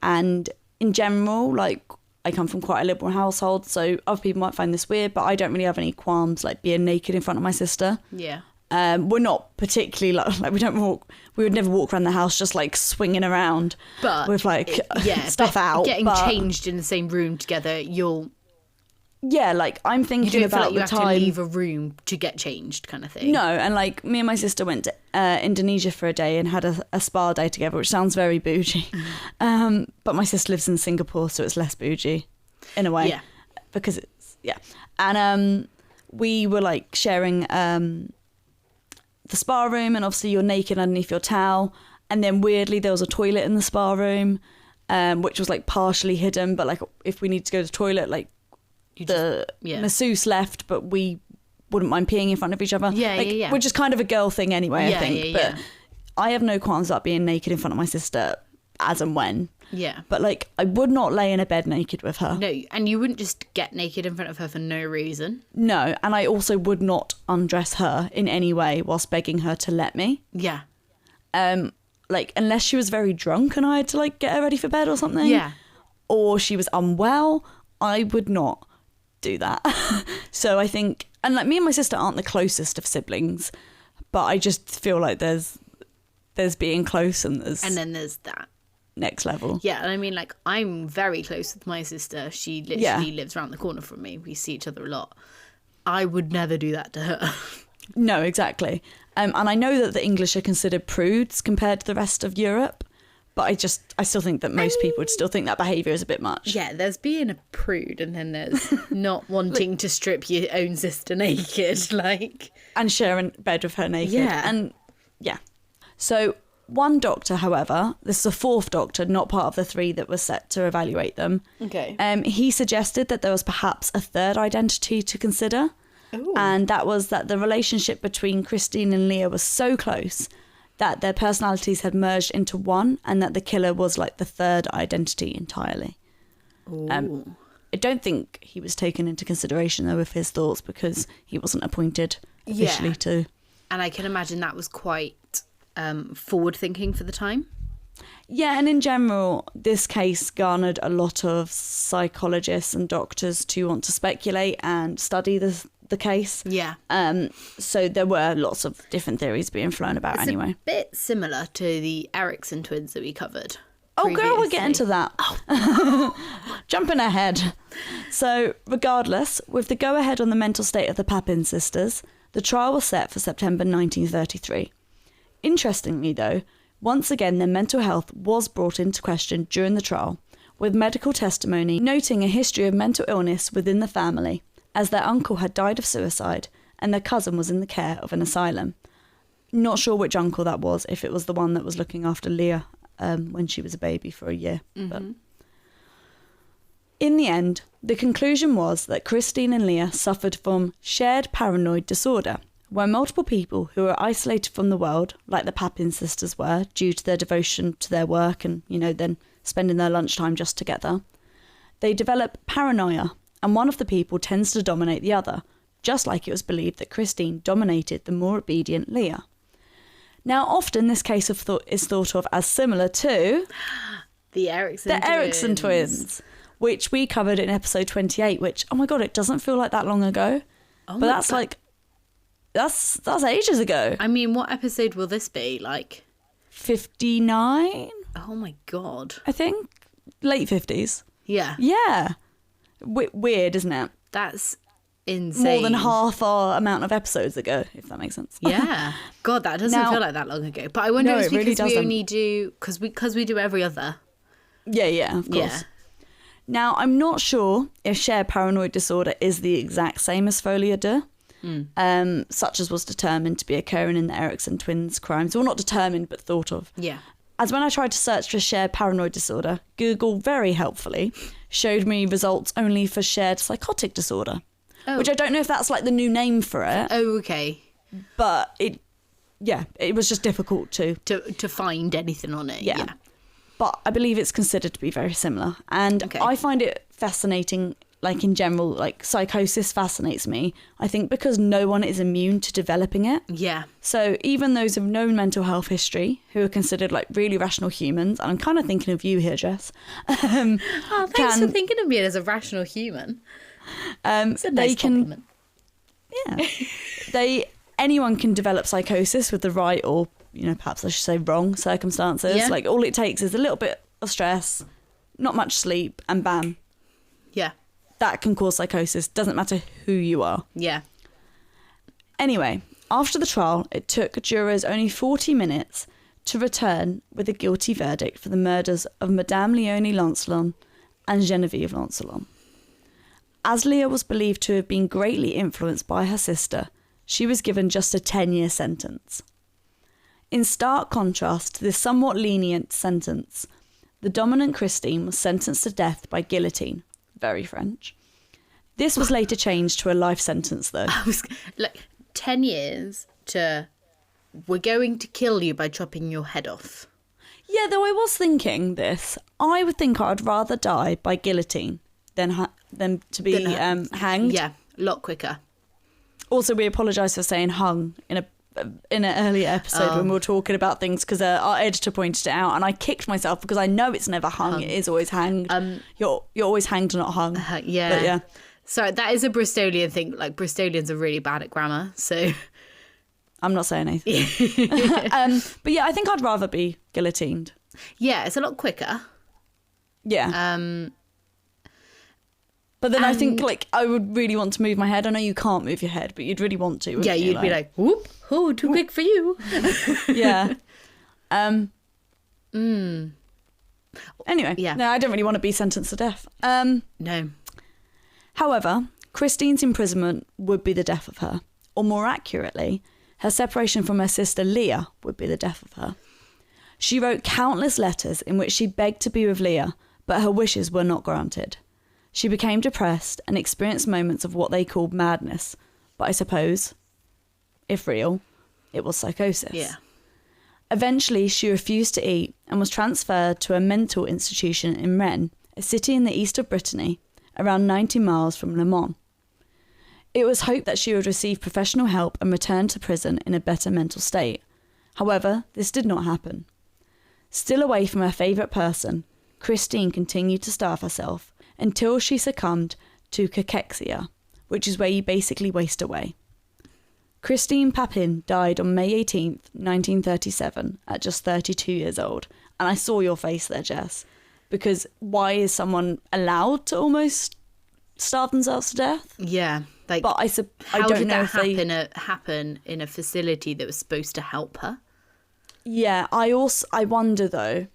And in general, like, I come from quite a liberal household, so other people might find this weird, but I don't really have any qualms, like, being naked in front of my sister. Yeah. We're not particularly, like we would never walk around the house just, like, swinging around with, like, stuff out. Getting changed in the same room together, yeah, like, I'm thinking about you the time... have to leave a room to get changed kind of thing. No, and, like, me and my sister went to Indonesia for a day and had a spa day together, which sounds very bougie. But my sister lives in Singapore, so it's less bougie, in a way. Yeah. Because it's... Yeah. And we were, like, sharing the spa room, and obviously you're naked underneath your towel. And then, weirdly, there was a toilet in the spa room, which was, like, partially hidden. But, like, if we need to go to the toilet, like, masseuse left, but we wouldn't mind peeing in front of each other. Yeah. Which is kind of a girl thing anyway, I think. But I have no qualms about being naked in front of my sister as and when. Yeah. But, like, I would not lay in a bed naked with her. No, and you wouldn't just get naked in front of her for no reason. No, and I also would not undress her in any way whilst begging her to let me. Yeah. Like, unless she was very drunk and I had to, like, get her ready for bed or something. Yeah. Or she was unwell, I would not do that. So I think, and, like, me and my sister aren't the closest of siblings, but I just feel like there's being close and then there's that next level. Yeah, and I mean, like, I'm very close with my sister. She literally lives around the corner from me. We see each other a lot. I would never do that to her. No, exactly. And I know that the English are considered prudes compared to the rest of Europe, But I still think that most people would still think that behaviour is a bit much. Yeah, there's being a prude, and then there's not wanting to strip your own sister naked, like. And share a bed with her naked. Yeah. And yeah. So one doctor, however, this is a fourth doctor, not part of the 3 that was set to evaluate them. Okay. He suggested that there was perhaps a third identity to consider. Ooh. And that was that the relationship between Christine and Leah was so close that their personalities had merged into one, and that the killer was like the third identity entirely. I don't think he was taken into consideration though with his thoughts, because he wasn't appointed officially to. And I can imagine that was quite forward thinking for the time. Yeah, and in general, this case garnered a lot of psychologists and doctors to want to speculate and study the case. Yeah. So there were lots of different theories being flown about anyway. A bit similar to the Erickson twins that we covered. Oh, girl, we'll get into that. Jumping ahead. So, regardless, with the go-ahead on the mental state of the Papin sisters, the trial was set for September 1933. Interestingly, though, once again their mental health was brought into question during the trial, with medical testimony noting a history of mental illness within the family, as their uncle had died of suicide and their cousin was in the care of an asylum. Not sure which uncle that was, if it was the one that was looking after Leah when she was a baby for a year. Mm-hmm. But in the end, the conclusion was that Christine and Leah suffered from shared paranoid disorder, where multiple people who were isolated from the world, like the Papin sisters were, due to their devotion to their work and, then spending their lunchtime just together, they develop paranoia, and one of the people tends to dominate the other, just like it was believed that Christine dominated the more obedient Leah. Now, often this case is thought of as similar to the Erickson twins, which we covered in episode 28, which, oh my God, it doesn't feel like that long ago. Oh, but that's like, that's ages ago. I mean, what episode will this be? Like 59? Oh my God. I think. Late 50s. Yeah. Yeah. Weird, isn't it? That's insane. More than half our amount of episodes ago, if that makes sense. Yeah. God, that doesn't feel like that long ago. But I wonder if it's because we only do, because we do every other. Yeah, of course. Yeah. Now, I'm not sure if shared paranoid disorder is the exact same as folie à deux, such as was determined to be occurring in the Erickson twins' crimes. Well, not determined, but thought of. Yeah. As when I tried to search for shared paranoid disorder, Google very helpfully showed me results only for shared psychotic disorder, which I don't know if that's like the new name for it. Oh, okay. But it was just difficult to find anything on it. Yeah. But I believe it's considered to be very similar. And I find it fascinating, like in general, like psychosis fascinates me. I think because no one is immune to developing it. Yeah. So even those with no mental health history, who are considered like really rational humans, and I'm kind of thinking of you here, Jess. Thanks for thinking of me as a rational human. It's a nice compliment. Yeah. Anyone can develop psychosis with the right or, perhaps I should say wrong circumstances. Yeah. Like all it takes is a little bit of stress, not much sleep, and bam. Yeah. That can cause psychosis. Doesn't matter who you are. Yeah. Anyway, after the trial, it took jurors only 40 minutes to return with a guilty verdict for the murders of Madame Leonie Lancelon and Geneviève Lancelon. As Leah was believed to have been greatly influenced by her sister, she was given just a 10-year sentence. In stark contrast to this somewhat lenient sentence, the dominant Christine was sentenced to death by guillotine. Very French. This was later changed to a life sentence, though. 10 years to, we're going to kill you by chopping your head off. Yeah, though I was thinking this. I would think I'd rather die by guillotine than to be hanged. Yeah, a lot quicker. Also, we apologise for saying hung in an earlier episode when we were talking about things, because our editor pointed it out, and I kicked myself because I know it's never hung. It is always hanged. You're always hanged, not hung. Yeah. But yeah. So that is a Bristolian thing. Like, Bristolians are really bad at grammar, so I'm not saying anything. But yeah, I think I'd rather be guillotined. Yeah, it's a lot quicker. Yeah. But then I think, I would really want to move my head. I know you can't move your head, but you'd really want to. Yeah, you'd be like, whoop, oh, too quick for you. Yeah. Anyway, Yeah. no, I don't really want to be sentenced to death. No. However, Christine's imprisonment would be the death of her. Or more accurately, her separation from her sister Leah would be the death of her. She wrote countless letters in which she begged to be with Leah, but her wishes were not granted. She became depressed and experienced moments of what they called madness, but I suppose, if real, it was psychosis. Yeah. Eventually, she refused to eat and was transferred to a mental institution in Rennes, a city in the east of Brittany, around 90 miles from Le Mans. It was hoped that she would receive professional help and return to prison in a better mental state. However, this did not happen. Still away from her favourite person, Christine continued to starve herself until she succumbed to cachexia, which is where you basically waste away. Christine Papin died on May 18th, 1937, at just 32 years old. And I saw your face there, Jess, because why is someone allowed to almost starve themselves to death? Yeah. Like, But I how don't did know that if happen in a facility that was supposed to help her? Yeah, I wonder though.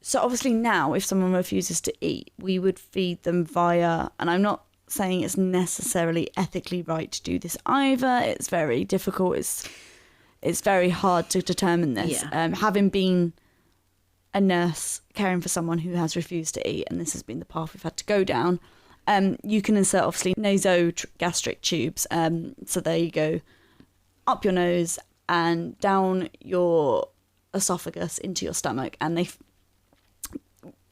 So obviously now, if someone refuses to eat, we would feed them via, and I'm not saying it's necessarily ethically right to do this either. It's very difficult. It's very hard to determine this. Yeah. Having been a nurse caring for someone who has refused to eat, and this has been the path we've had to go down, you can insert obviously nasogastric tubes. So there you go, up your nose and down your esophagus into your stomach, and they,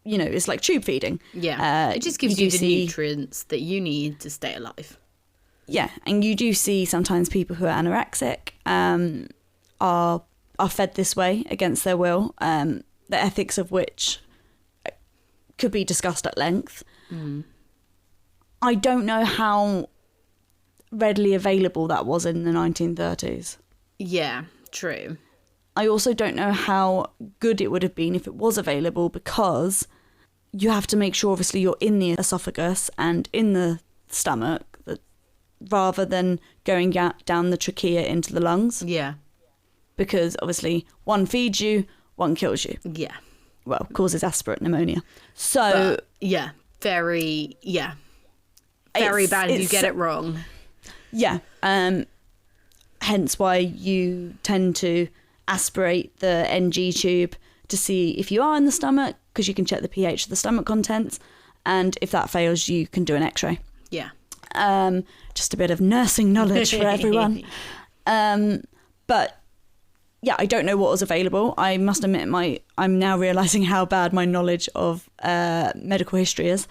it's like tube feeding. Yeah. It just gives you the see, nutrients that you need to stay alive. Yeah, and you do see sometimes people who are anorexic are fed this way against their will, the ethics of which could be discussed at length. I don't know how readily available that was in the 1930s. Yeah, true. I also don't know how good it would have been if it was available, because you have to make sure obviously you're in the esophagus and in the stomach, rather than going down the trachea into the lungs. Yeah. Because obviously one feeds you, one kills you. Yeah. Well, causes aspirate pneumonia. So very bad if you get it wrong. Yeah. Hence why you tend to aspirate the NG tube to see if you are in the stomach, because you can check the pH of the stomach contents, and if that fails, you can do an X-ray. Yeah. Just a bit of nursing knowledge for everyone. But yeah, I don't know what was available. I must admit, I'm now realising how bad my knowledge of medical history is.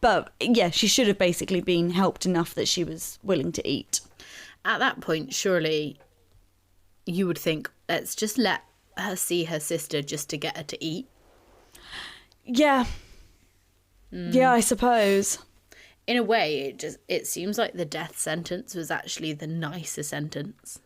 But yeah, she should have basically been helped enough that she was willing to eat. At that point, surely you would think, let's just let her see her sister just to get her to eat. Yeah. Yeah, I suppose. In a way, it seems like the death sentence was actually the nicer sentence.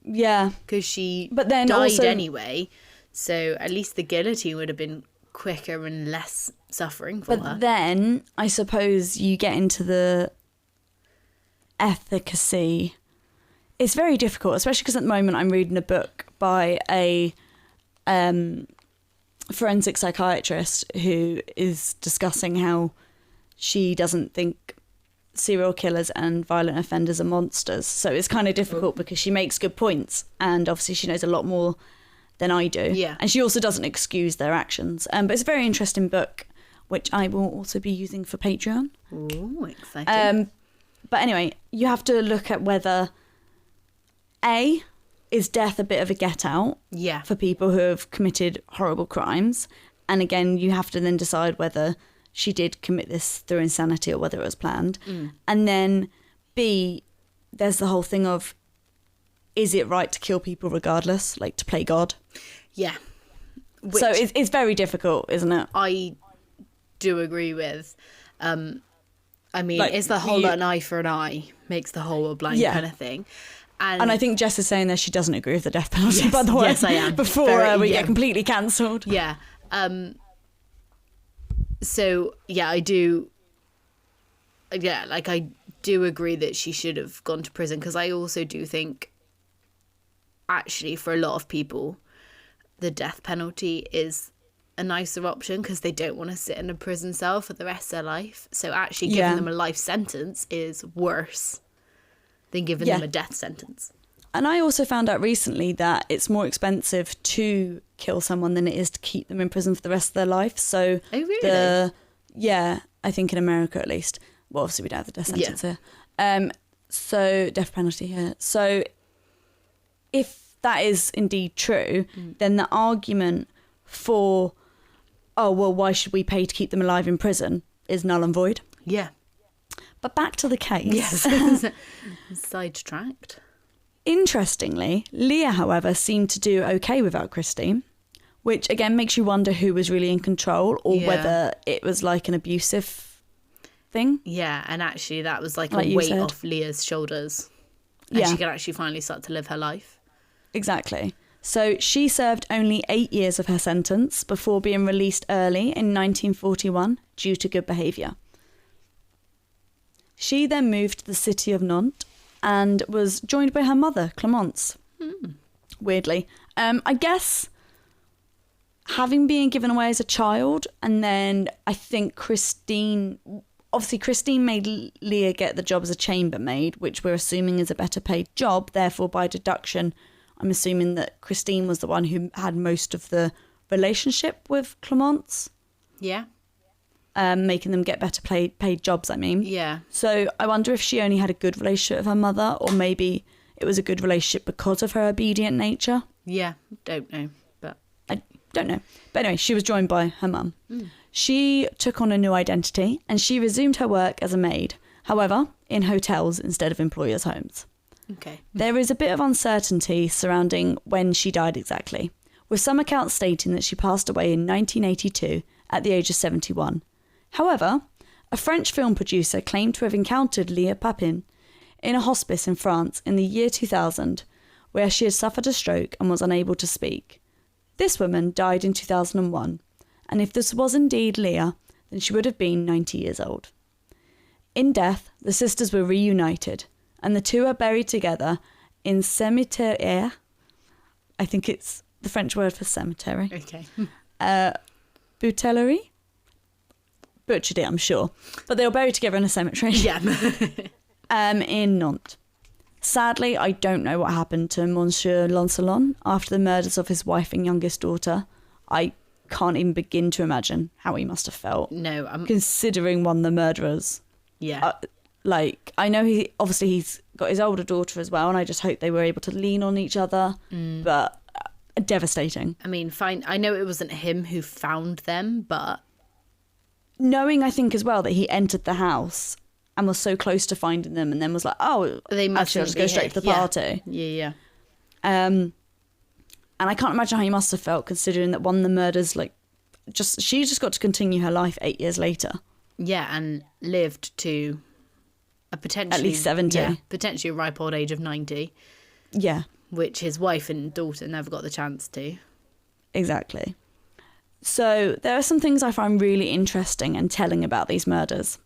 Yeah. Because she died anyway, so at least the guillotine would have been quicker and less suffering for her. But then, I suppose you get into the efficacy. It's very difficult, especially because at the moment I'm reading a book by a forensic psychiatrist who is discussing how she doesn't think serial killers and violent offenders are monsters. So it's kind of difficult because she makes good points, and obviously she knows a lot more than I do. Yeah. And she also doesn't excuse their actions. But it's a very interesting book, which I will also be using for Patreon. Ooh, exciting. But anyway, you have to look at whether A, is death a bit of a get out for people who have committed horrible crimes? And again, you have to then decide whether she did commit this through insanity or whether it was planned. And then B, there's the whole thing of, is it right to kill people regardless, like to play God? Yeah. So it's very difficult, isn't it? I do agree with. I mean, Like, it's the whole an eye for an eye makes the whole world blind kind of thing. And I think Jess is saying that she doesn't agree with the death penalty, by the way. Yes, I am. Before we get completely cancelled. Yeah. So, yeah, I do. Yeah, like I do agree that she should have gone to prison, because I also do think, actually, for a lot of people, the death penalty is a nicer option because they don't want to sit in a prison cell for the rest of their life. So actually giving them a life sentence is worse than giving them a death sentence. And I also found out recently that it's more expensive to kill someone than it is to keep them in prison for the rest of their life. So, oh, really? I think in America at least. Well, obviously we don't have the death sentence here. So death penalty here. So if that is indeed true, then the argument for, oh, well, why should we pay to keep them alive in prison is null and void. Yeah. But back to the case. Yes. Sidetracked. Interestingly, Leah, however, seemed to do okay without Christine, which again makes you wonder who was really in control or whether it was like an abusive thing. Yeah, and actually that was like a weight off Leah's shoulders. And she could actually finally start to live her life. Exactly. So she served only 8 years of her sentence before being released early in 1941 due to good behaviour. She then moved to the city of Nantes and was joined by her mother, Clemence. Weirdly. I guess having been given away as a child, and then I think Christine made Leah get the job as a chambermaid, which we're assuming is a better paid job. Therefore, by deduction, I'm assuming that Christine was the one who had most of the relationship with Clemence. Yeah. Making them get better paid jobs, I mean. Yeah. So I wonder if she only had a good relationship with her mother, or maybe it was a good relationship because of her obedient nature. Yeah, don't know. But I don't know. But anyway, she was joined by her mum. She took on a new identity and she resumed her work as a maid, however, in hotels instead of employers' homes. Okay. There is a bit of uncertainty surrounding when she died exactly, with some accounts stating that she passed away in 1982 at the age of 71. However, a French film producer claimed to have encountered Leah Papin in a hospice in France in the year 2000, where she had suffered a stroke and was unable to speak. This woman died in 2001, and if this was indeed Leah, then she would have been 90 years old. In death, the sisters were reunited, and the two are buried together in cimetière. I think it's the French word for cemetery. Okay. Boutellerie? Butchered it, I'm sure. But they were buried together in a cemetery. Yeah. In Nantes. Sadly, I don't know what happened to Monsieur Lancelot after the murders of his wife and youngest daughter. I can't even begin to imagine how he must have felt. No, considering one of the murderers. Yeah. I know he's got his older daughter as well, and I just hope they were able to lean on each other. But devastating. I mean, fine. I know it wasn't him who found them, but knowing, I think, as well that he entered the house and was so close to finding them, and then was like, "Oh, they must actually, I'll just go straight to the party." Yeah. And I can't imagine how he must have felt, considering that one of the murders, she just got to continue her life 8 years later. Yeah, and lived to a potentially at least 70. Yeah, potentially a ripe old age of 90. Yeah, which his wife and daughter never got the chance to. Exactly. So there are some things I find really interesting and telling about these murders.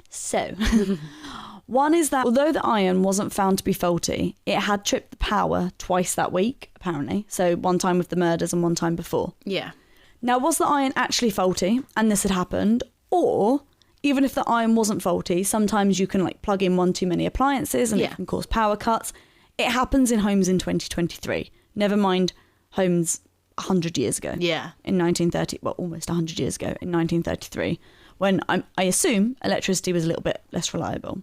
So, one is that although the iron wasn't found to be faulty, it had tripped the power twice that week, apparently. So one time with the murders and one time before. Yeah. Now, was the iron actually faulty and this had happened? Or, even if the iron wasn't faulty, sometimes you can plug in one too many appliances and it can cause power cuts. It happens in homes in 2023. Never mind homes 100 years ago. Yeah. In 1930, well, almost 100 years ago, in 1933, when I assume electricity was a little bit less reliable.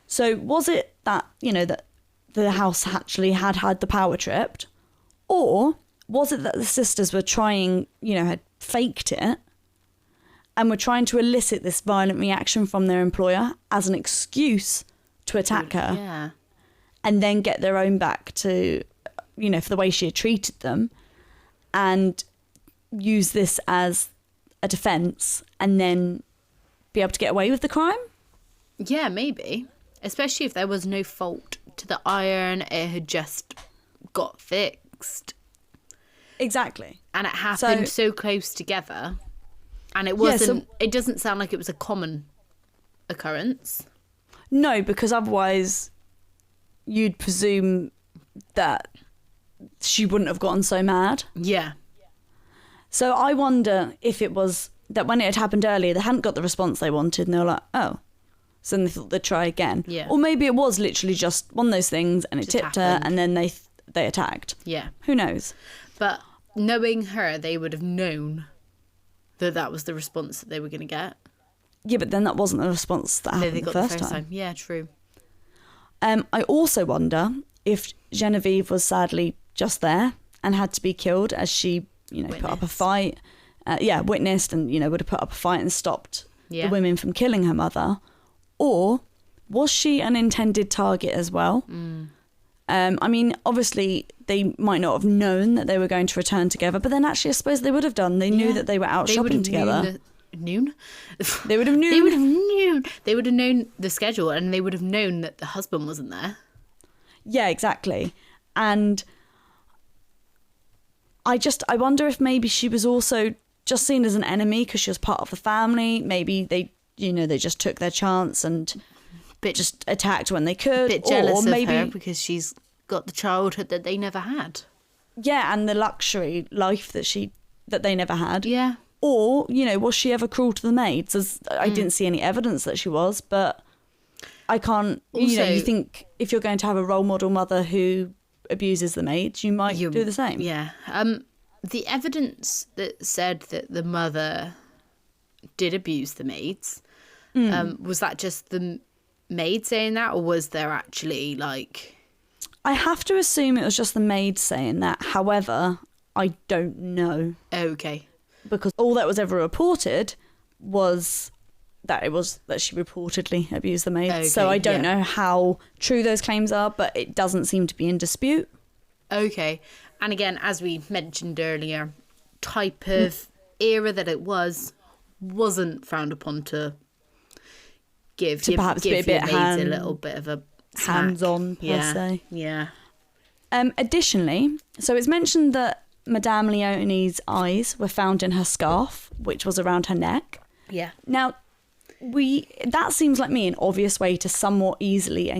So was it that, that the house actually had the power tripped? Or was it that the sisters were trying, had faked it and were trying to elicit this violent reaction from their employer as an excuse to attack her? Yeah. And then get their own back to, for the way she had treated them, and use this as a defence and then be able to get away with the crime? Yeah, maybe. Especially if there was no fault to the iron, it had just got fixed. Exactly. And it happened so close together. And it wasn't, it doesn't sound like it was a common occurrence. No, because otherwise you'd presume that she wouldn't have gotten so mad. Yeah. So I wonder if it was that when it had happened earlier, they hadn't got the response they wanted and they were like, oh. So then they thought they'd try again. Yeah. Or maybe it was literally just one of those things and it Just tipped happened. her and then they attacked. Yeah. Who knows? But knowing her, they would have known that was the response that they were going to get. Yeah, but then that wasn't the response that happened They the got first time. Yeah, true. I also wonder if Genevieve was sadly just there and had to be killed as she, put up a Witnessed. fight. Witnessed and, would have put up a fight and stopped Yeah. the women from killing her mother. Or was she an intended target as well? I mean, obviously, they might not have known that they were going to return together, but then actually, I suppose they would have done. They knew that they were out shopping together. Noon? They would have known. They would have known. They would have known the schedule, and they would have known that the husband wasn't there. Yeah, exactly. And I wonder if maybe she was also just seen as an enemy because she was part of the family. Maybe they just took their chance and just attacked when they could. Bit jealous or maybe, of her because she's got the childhood that they never had. Yeah, and the luxury life that they never had. Yeah. Or, was she ever cruel to the maids? As I didn't see any evidence that she was, but I can't, Also, you think if you're going to have a role model mother who abuses the maids, you might do the same. Yeah. The evidence that said that the mother did abuse the maids, was that just the maid saying that, or was there actually like... I have to assume it was just the maid saying that. However, I don't know. Okay. Because all that was ever reported was that she reportedly abused the maids. Okay, so I don't yeah. know how true those claims are, but it doesn't seem to be in dispute. Okay. And again, as we mentioned earlier, type of era that it wasn't frowned upon to give Perhaps be a your bit maids a little bit of a smack. hands-on, per se. Yeah. Additionally, so it's mentioned that Madame Leonie's eyes were found in her scarf, which was around her neck. Yeah. Now, that seems like me an obvious way to somewhat easily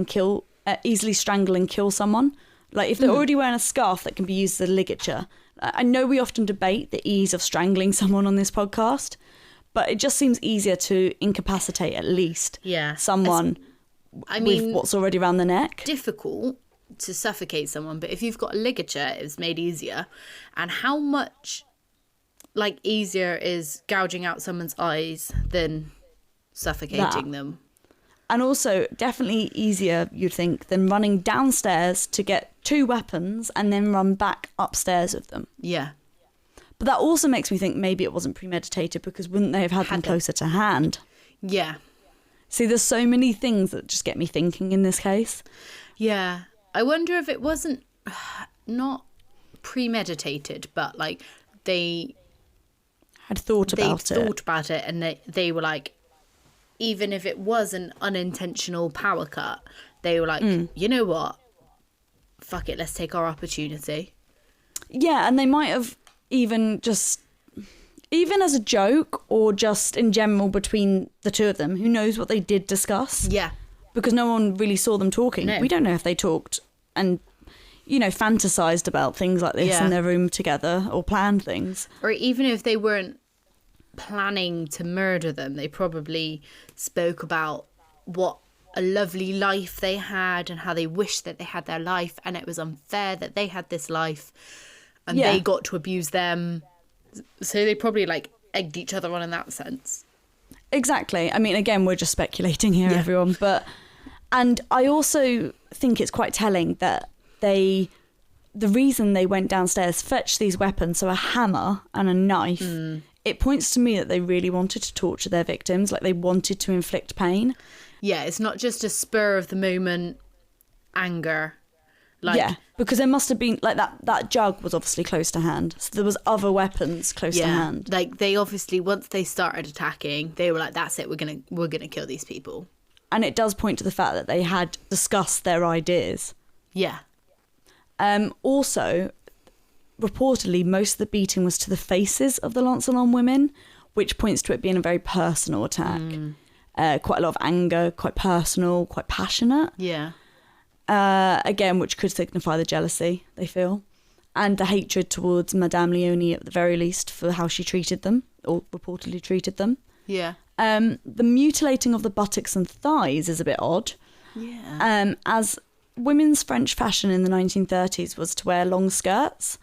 strangle and kill someone. Like if they're already wearing a scarf that can be used as a ligature. I know we often debate the ease of strangling someone on this podcast, but it just seems easier to incapacitate at least someone with what's already around the neck. Difficult to suffocate someone, but if you've got a ligature, it's made easier. And how much easier is gouging out someone's eyes than suffocating them? And also definitely easier, you'd think, than running downstairs to get 2 weapons and then run back upstairs with them. Yeah. But that also makes me think maybe it wasn't premeditated, because wouldn't they have had them closer to hand? Yeah. See, there's so many things that just get me thinking in this case. Yeah. I wonder if it wasn't not premeditated, but they Had thought about it. thought about it, and they were like, even if it was an unintentional power cut, they were like, you know what? Fuck it, let's take our opportunity. Yeah, and they might have even as a joke or just in general between the two of them, who knows what they did discuss? Yeah. Because no one really saw them talking. No. We don't know if they talked and, fantasized about things like this in their room together or planned things. Or even if they weren't planning to murder them, they probably spoke about what a lovely life they had and how they wished that they had their life, and it was unfair that they had this life and they got to abuse them. So they probably egged each other on in that sense. Exactly. I mean, again, we're just speculating here, everyone. And I also think it's quite telling that the reason they went downstairs, fetched these weapons, so a hammer and a knife, it points to me that they really wanted to torture their victims, they wanted to inflict pain. Yeah, it's not just a spur of the moment anger. Because there must have been that jug was obviously close to hand, so there was other weapons close to hand. They obviously, once they started attacking, they were like, that's it, we're gonna kill these people. And it does point to the fact that they had discussed their ideas. Yeah. Also, reportedly, most of the beating was to the faces of the Lancelot women, which points to it being a very personal attack. Quite a lot of anger, quite personal, quite passionate. Yeah. Again, which could signify the jealousy they feel. and the hatred towards Madame Leonie at the very least for how she treated them, or reportedly treated them. Yeah. The mutilating of the buttocks and thighs is a bit odd. Yeah. As women's French fashion in the 1930s was to wear long skirts,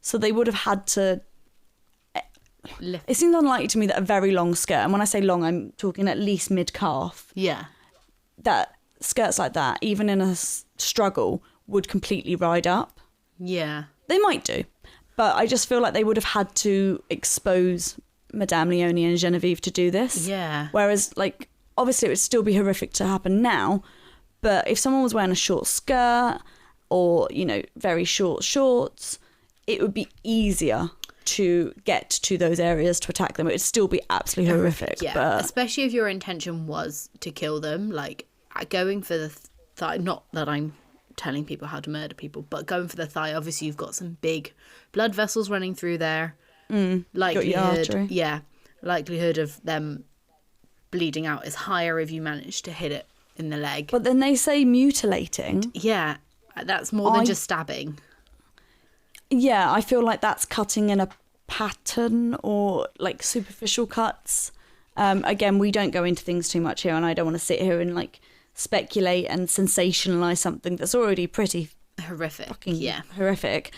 so they would have had to... It seems unlikely to me that a very long skirt, and when I say long, I'm talking at least mid-calf, Yeah. that skirts like that, even in a struggle, would completely ride up. Yeah. They might do, but I just feel like they would have had to expose Madame Leonie and Genevieve to do this. Yeah. Whereas, like, obviously it would still be horrific to happen now, but if someone was wearing a short skirt or, you know, very short shorts, it would be easier to get to those areas to attack them. It would still be absolutely horrific. Yeah, but... especially if your intention was to kill them, like going for the thigh. Not that I'm telling people how to murder people, but going for the thigh, obviously you've got some big blood vessels running through there. Likelihood of them bleeding out is higher if you manage to hit it in the leg. But then they say mutilating. Yeah, that's more than just stabbing. Yeah, I feel like that's cutting in a pattern or like superficial cuts. Again, we don't go into things too much here, and I don't want to sit here and like speculate and sensationalize something that's already pretty horrific. Fucking horrific.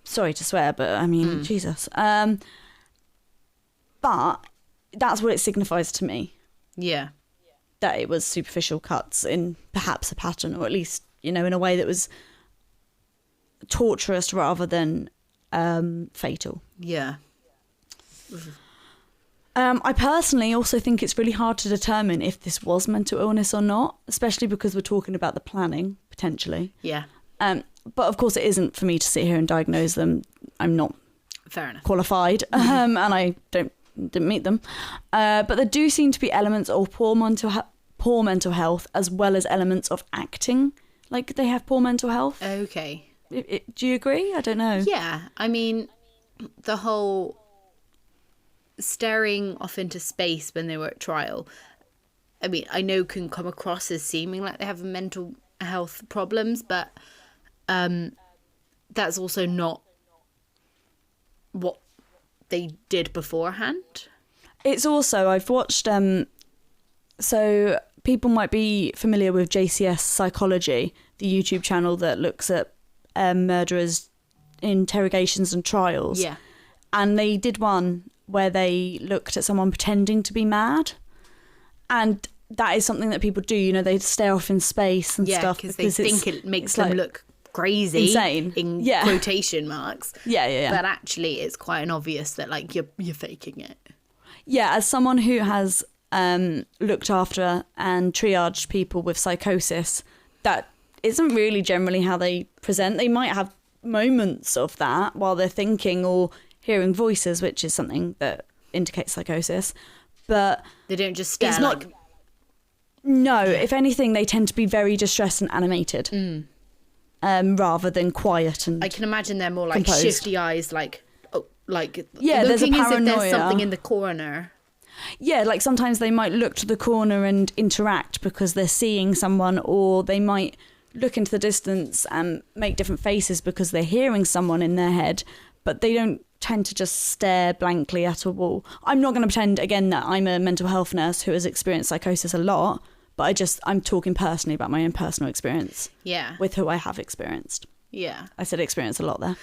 Sorry to swear, but I mean, Jesus. But that's what it signifies to me. Yeah. That it was superficial cuts in perhaps a pattern, or at least, you know, in a way that was torturous rather than fatal. Yeah. I personally also think it's really hard to determine if this was mental illness or not, especially because we're talking about the planning, potentially. Yeah. But of course it isn't for me to sit here and diagnose them. I'm not fair enough qualified, and I didn't meet them. But there do seem to be elements of poor mental health, as well as elements of acting like they have poor mental health. Okay. Do you agree? I don't know. Yeah, I mean, the whole staring off into space when they were at trial, I mean, I know can come across as seeming like they have mental health problems, but that's also not what they did beforehand. It's also, I've watched, so people might be familiar with JCS Psychology, the YouTube channel that looks at murderers' interrogations and trials. Yeah. And they did one where they looked at someone pretending to be mad. And that is something that people do, you know, they stare off in space and stuff. Because they think it makes them look crazy. Insane. In quotation marks. Yeah. But actually it's quite an obvious that like you're faking it. Yeah, as someone who has looked after and triaged people with psychosis, that isn't really generally how they present. They might have moments of that while they're thinking or hearing voices, which is something that indicates psychosis, but they don't just stare. It's not. No, if anything, they tend to be very distressed and animated, rather than quiet and. I can imagine they're more like composed. Shifty eyes, like there's a looking as if paranoia. there's something in the corner. Yeah, like sometimes they might look to the corner and interact because they're seeing someone, or they might look into the distance and make different faces because they're hearing someone in their head, but they don't tend to just stare blankly at a wall. I'm not going to pretend again that I'm a mental health nurse who has experienced psychosis a lot, but I'm talking personally about my own personal experience. Yeah. With who I have experienced. Yeah. I said experience a lot there.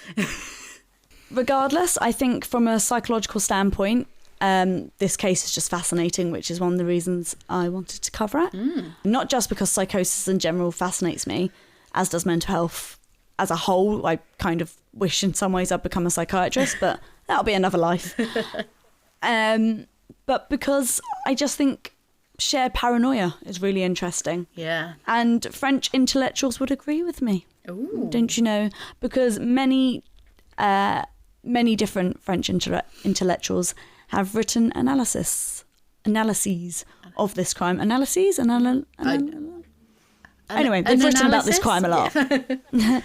Regardless, I think from a psychological standpoint, this case is just fascinating, which is one of the reasons I wanted to cover it. Not just because psychosis in general fascinates me, as does mental health as a whole. I kind of wish in some ways I'd become a psychiatrist, but that'll be another life. But because I just think shared paranoia is really interesting. Yeah. And French intellectuals would agree with me. Ooh. Don't you know? Because many different French intellectuals have written analyses of this crime. Analyses? Anyway, they've written about this crime a lot. Yeah.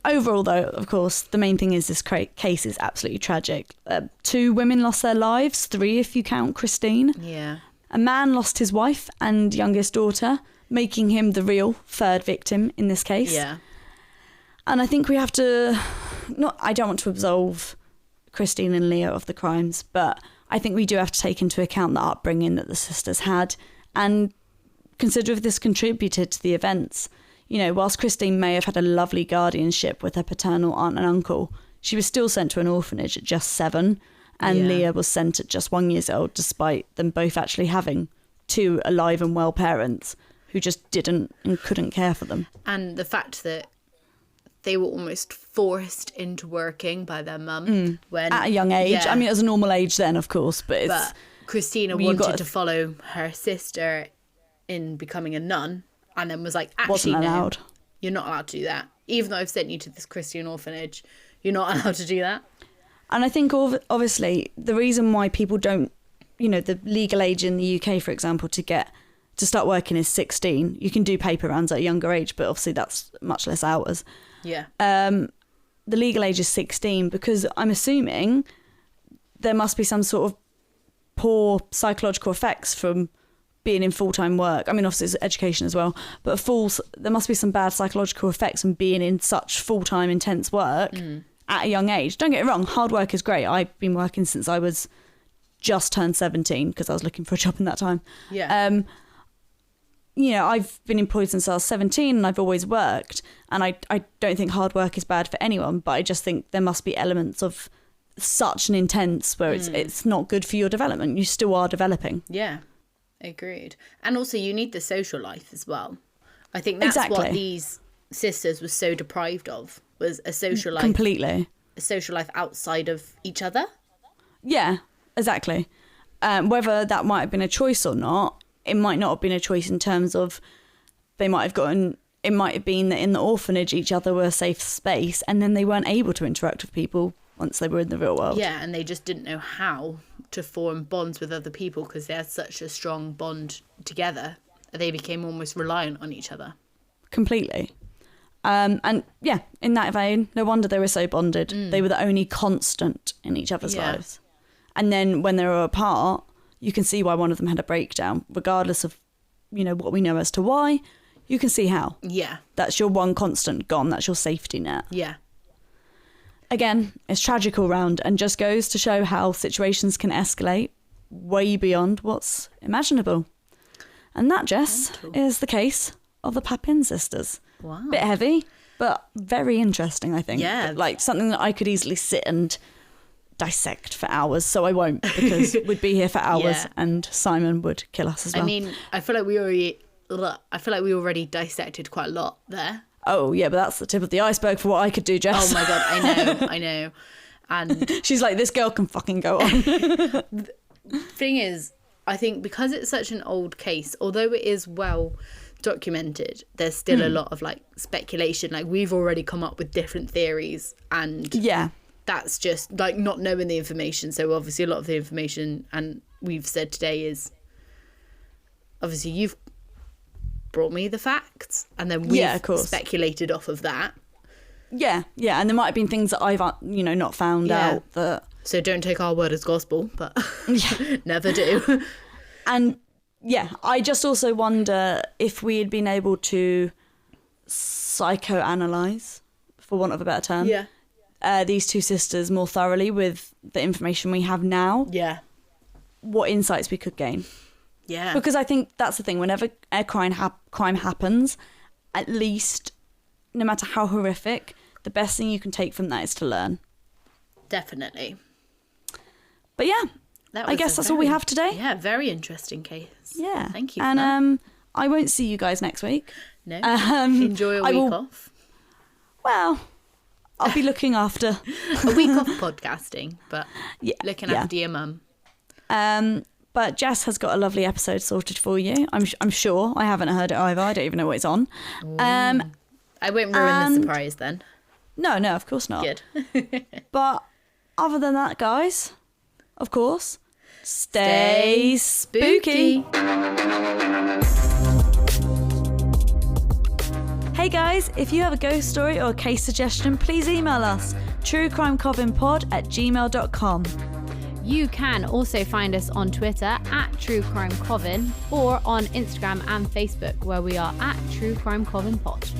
Overall, though, of course, the main thing is this case is absolutely tragic. 2 women lost their lives, 3 if you count Christine. Yeah. A man lost his wife and youngest daughter, making him the real 3rd victim in this case. Yeah. And I think we have to I don't want to absolve Christine and Leah of the crimes, but I think we do have to take into account the upbringing that the sisters had and consider if this contributed to the events. You know, whilst Christine may have had a lovely guardianship with her paternal aunt and uncle, she was still sent to an orphanage at just 7, and Leah was sent at just 1 year old, despite them both actually having 2 alive and well parents who just didn't and couldn't care for them. And the fact that they were almost forced into working by their mum when at a young age. Yeah. I mean, it was a normal age then, of course, but Christina wanted to follow her sister in becoming a nun, and then was like, actually, wasn't allowed. No, you're not allowed to do that. Even though I've sent you to this Christian orphanage, you're not allowed to do that. And I think obviously the reason why people don't, you know, the legal age in the UK, for example, to start working is 16. You can do paper rounds at a younger age, but obviously that's much less hours. Yeah. The legal age is 16 because I'm assuming there must be some sort of poor psychological effects from being in full-time work. I mean, obviously it's education as well, but there must be some bad psychological effects from being in such full-time intense work at a young age. Don't get me wrong, hard work is great. I've been working since I was just turned 17 because I was looking for a job in that time. Yeah. You know, I've been employed since I was 17 and I've always worked, and I don't think hard work is bad for anyone, but I just think there must be elements of such an intense where it's not good for your development. You still are developing. Yeah, agreed. And also you need the social life as well. I think that's what these sisters were so deprived of, was a social life. Completely. A social life outside of each other. Yeah, exactly. Whether that might have been a choice or not, it might not have been a choice in terms of it might have been that in the orphanage each other were a safe space, and then they weren't able to interact with people once they were in the real world. Yeah, and they just didn't know how to form bonds with other people because they had such a strong bond together. They became almost reliant on each other. Completely. And yeah, in that vein, no wonder they were so bonded. They were the only constant in each other's lives. And then when they were apart, you can see why one of them had a breakdown, regardless of, you know, what we know as to why. You can see how. Yeah. That's your one constant gone. That's your safety net. Yeah. Again, it's tragic all round and just goes to show how situations can escalate way beyond what's imaginable. And that, Jess, is the case of the Papin sisters. Wow. Bit heavy, but very interesting, I think. Yeah. Like something that I could easily sit and dissect for hours, so I won't, because we'd be here for hours and Simon would kill us as well. I mean, I feel like we already dissected quite a lot there. Oh yeah, but that's the tip of the iceberg for what I could do, Jess. Oh my god, I know. And she's like, this girl can fucking go on. The thing is, I think because it's such an old case, although it is well documented, there's still a lot of like speculation. Like we've already come up with different theories, and that's just like not knowing the information. So obviously a lot of the information and we've said today is obviously you've brought me the facts and then we've speculated off of that. Yeah, and there might have been things that I've, you know, not found out that... So don't take our word as gospel, but never do. And yeah, I just also wonder if we had been able to psychoanalyse, for want of a better term, these two sisters more thoroughly with the information we have now. Yeah. What insights we could gain. Yeah. Because I think that's the thing. Whenever a crime happens, at least, no matter how horrific, the best thing you can take from that is to learn. Definitely. But yeah, I guess that's all we have today. Yeah, very interesting case. Yeah. Thank you for that. I won't see you guys next week. No. Enjoy a week off. Well, I'll be looking after... a week off podcasting, but looking after your mum. But Jess has got a lovely episode sorted for you. I'm sure. I haven't heard it either. I don't even know what it's on. I won't ruin the surprise then. No, of course not. Good. But other than that, guys, of course, stay spooky. Hey guys, if you have a ghost story or a case suggestion, please email us, truecrimecovenpod@gmail.com. You can also find us on Twitter @truecrimecoven or on Instagram and Facebook where we are @truecrimecovenpod.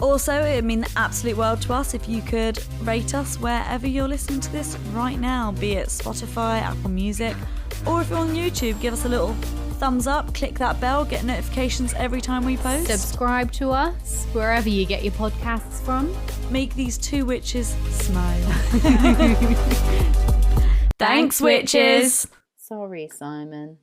Also, it'd mean the absolute world to us if you could rate us wherever you're listening to this right now, be it Spotify, Apple Music, or if you're on YouTube, give us a little thumbs up, click that bell, get notifications every time we post. Subscribe to us wherever you get your podcasts from. Make these two witches smile. Thanks, witches. Sorry, Simon.